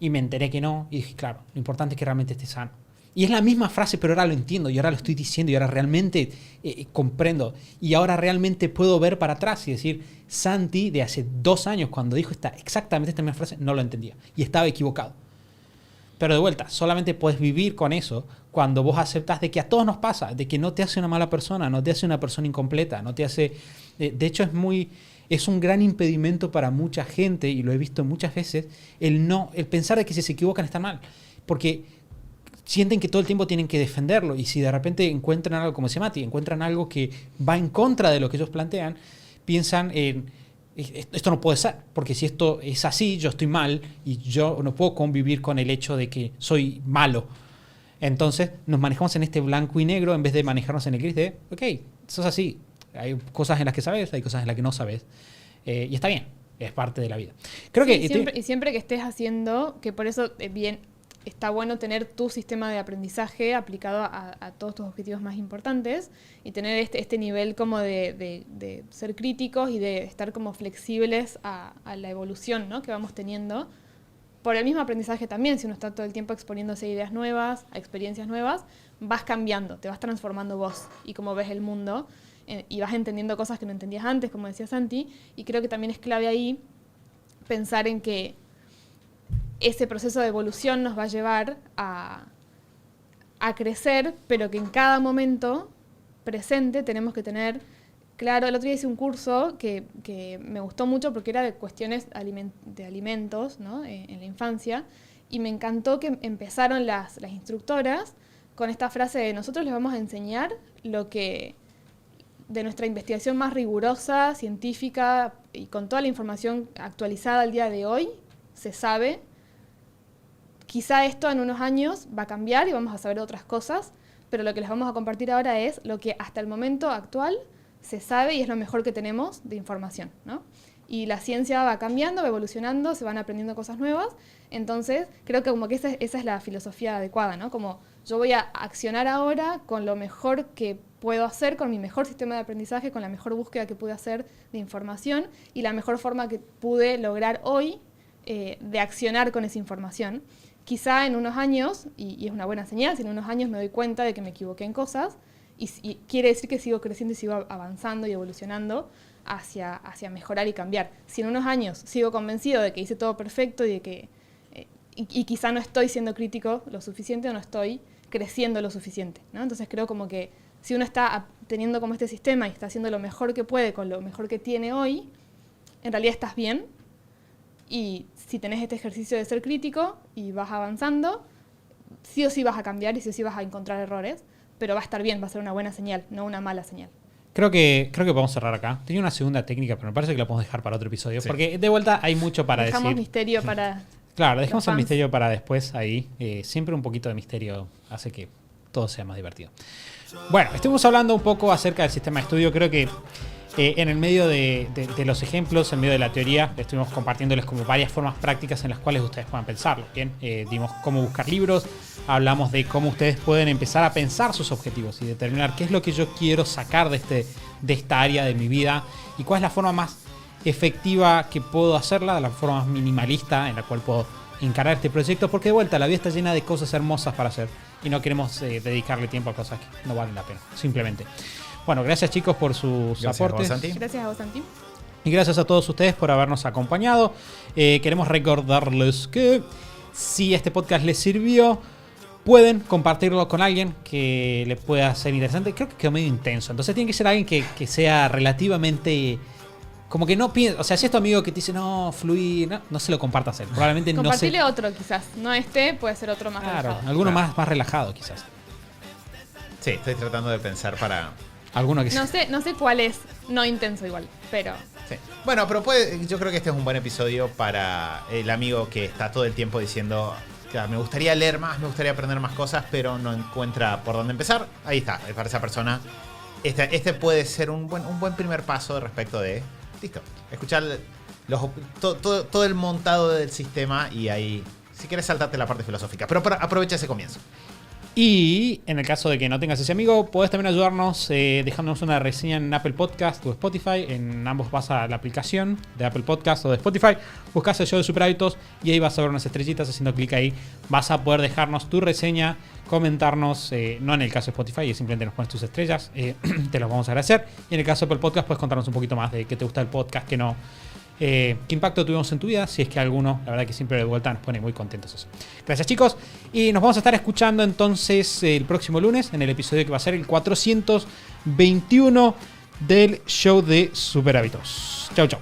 y me enteré que no, y dije, claro, lo importante es que realmente esté sano. Y es la misma frase, pero ahora lo entiendo, y ahora lo estoy diciendo, y ahora realmente comprendo. Y ahora realmente puedo ver para atrás y decir, Santi, de hace 2 años, cuando dijo exactamente esta misma frase, no lo entendía. Y estaba equivocado. Pero de vuelta, solamente puedes vivir con eso cuando vos aceptás de que a todos nos pasa, de que no te hace una mala persona, no te hace una persona incompleta, no te hace... de hecho, es un gran impedimento para mucha gente, y lo he visto muchas veces, el pensar de que si se equivocan está mal. Porque sienten que todo el tiempo tienen que defenderlo, y si de repente encuentran algo, como decía Mati, encuentran algo que va en contra de lo que ellos plantean, piensan en... Esto no puede ser, porque si esto es así, yo estoy mal y yo no puedo convivir con el hecho de que soy malo. Entonces nos manejamos en este blanco y negro en vez de manejarnos en el gris de, ok, eso es así. Hay cosas en las que sabes, hay cosas en las que no sabes. Y está bien, es parte de la vida. Creo que siempre que estés haciendo, que por eso bien está bueno tener tu sistema de aprendizaje aplicado a todos tus objetivos más importantes y tener este nivel como de ser críticos y de estar como flexibles a la evolución, ¿no?, que vamos teniendo. Por el mismo aprendizaje también, si uno está todo el tiempo exponiéndose a ideas nuevas, a experiencias nuevas, vas cambiando, te vas transformando vos y cómo ves el mundo y vas entendiendo cosas que no entendías antes, como decía Santi, y creo que también es clave ahí pensar en que ese proceso de evolución nos va a llevar a crecer, pero que en cada momento presente tenemos que tener claro. El otro día hice un curso que me gustó mucho porque era de cuestiones de alimentos, ¿no?, en la infancia, y me encantó que empezaron las instructoras con esta frase de: nosotros les vamos a enseñar lo que de nuestra investigación más rigurosa, científica y con toda la información actualizada al día de hoy se sabe. Quizá esto en unos años va a cambiar y vamos a saber otras cosas, pero lo que les vamos a compartir ahora es lo que hasta el momento actual se sabe y es lo mejor que tenemos de información, ¿no? Y la ciencia va cambiando, va evolucionando, se van aprendiendo cosas nuevas. Entonces, creo que como que esa es la filosofía adecuada, ¿no? Como yo voy a accionar ahora con lo mejor que puedo hacer, con mi mejor sistema de aprendizaje, con la mejor búsqueda que pude hacer de información y la mejor forma que pude lograr hoy de accionar con esa información. Quizá en unos años, y es una buena señal, si en unos años me doy cuenta de que me equivoqué en cosas, y quiere decir que sigo creciendo y sigo avanzando y evolucionando hacia mejorar y cambiar. Si en unos años sigo convencido de que hice todo perfecto y de que y quizá no estoy siendo crítico lo suficiente o no estoy creciendo lo suficiente, ¿no? Entonces creo como que si uno está teniendo como este sistema y está haciendo lo mejor que puede con lo mejor que tiene hoy, en realidad estás bien. Y si tenés este ejercicio de ser crítico y vas avanzando, sí o sí vas a cambiar y sí o sí vas a encontrar errores, pero va a estar bien, va a ser una buena señal, no una mala señal. Creo que podemos cerrar acá. Tenía una segunda técnica, pero me parece que la podemos dejar para otro episodio. Sí. Porque de vuelta hay mucho para dejamos decir. Misterio para... Claro, dejamos el misterio para después ahí. Siempre un poquito de misterio hace que todo sea más divertido. Bueno, estuvimos hablando un poco acerca del sistema de estudio. Creo que en el medio de los ejemplos, en medio de la teoría, estuvimos compartiéndoles como varias formas prácticas en las cuales ustedes puedan pensarlo. Bien, dimos cómo buscar libros, hablamos de cómo ustedes pueden empezar a pensar sus objetivos y determinar qué es lo que yo quiero sacar de esta área de mi vida y cuál es la forma más efectiva que puedo hacerla, la forma más minimalista en la cual puedo encarar este proyecto, porque de vuelta la vida está llena de cosas hermosas para hacer y no queremos dedicarle tiempo a cosas que no valen la pena, simplemente. Bueno, gracias chicos por sus aportes. Gracias a vos, Santi. Y gracias a todos ustedes por habernos acompañado. Queremos recordarles que si este podcast les sirvió, pueden compartirlo con alguien que le pueda ser interesante. Creo que quedó medio intenso. Entonces tiene que ser alguien que sea relativamente... Como que no piensa... O sea, si es tu amigo que te dice, no, fluí... No se lo compartas a él. Probablemente no se... Compartirle otro quizás. No puede ser otro más relajado. Alguno más relajado quizás. Sí, estoy tratando de pensar para... Alguno que no sé cuál es, no intenso igual, pero... Sí. Bueno, pero yo creo que este es un buen episodio para el amigo que está todo el tiempo diciendo, claro, me gustaría leer más, me gustaría aprender más cosas, pero no encuentra por dónde empezar. Ahí está, para esa persona. Este puede ser un buen primer paso respecto de, listo, escuchar todo el montado del sistema y ahí, si quieres, saltarte la parte filosófica. Pero aprovecha ese comienzo. Y en el caso de que no tengas ese amigo, puedes también ayudarnos dejándonos una reseña en Apple Podcast o Spotify. En ambos vas a la aplicación de Apple Podcast o de Spotify, buscas el show de Super Hábitos y ahí vas a ver unas estrellitas. Haciendo clic ahí vas a poder dejarnos tu reseña, comentarnos, no en el caso de Spotify, simplemente nos pones tus estrellas, te los vamos a agradecer. Y en el caso de Apple Podcast puedes contarnos un poquito más de qué te gusta el podcast, qué no. ¿Qué impacto tuvimos en tu vida? Si es que alguno, la verdad que siempre de vuelta nos pone muy contentos eso. Gracias chicos, y nos vamos a estar escuchando entonces el próximo lunes en el episodio que va a ser el 421 del show de Super Hábitos. Chau chau.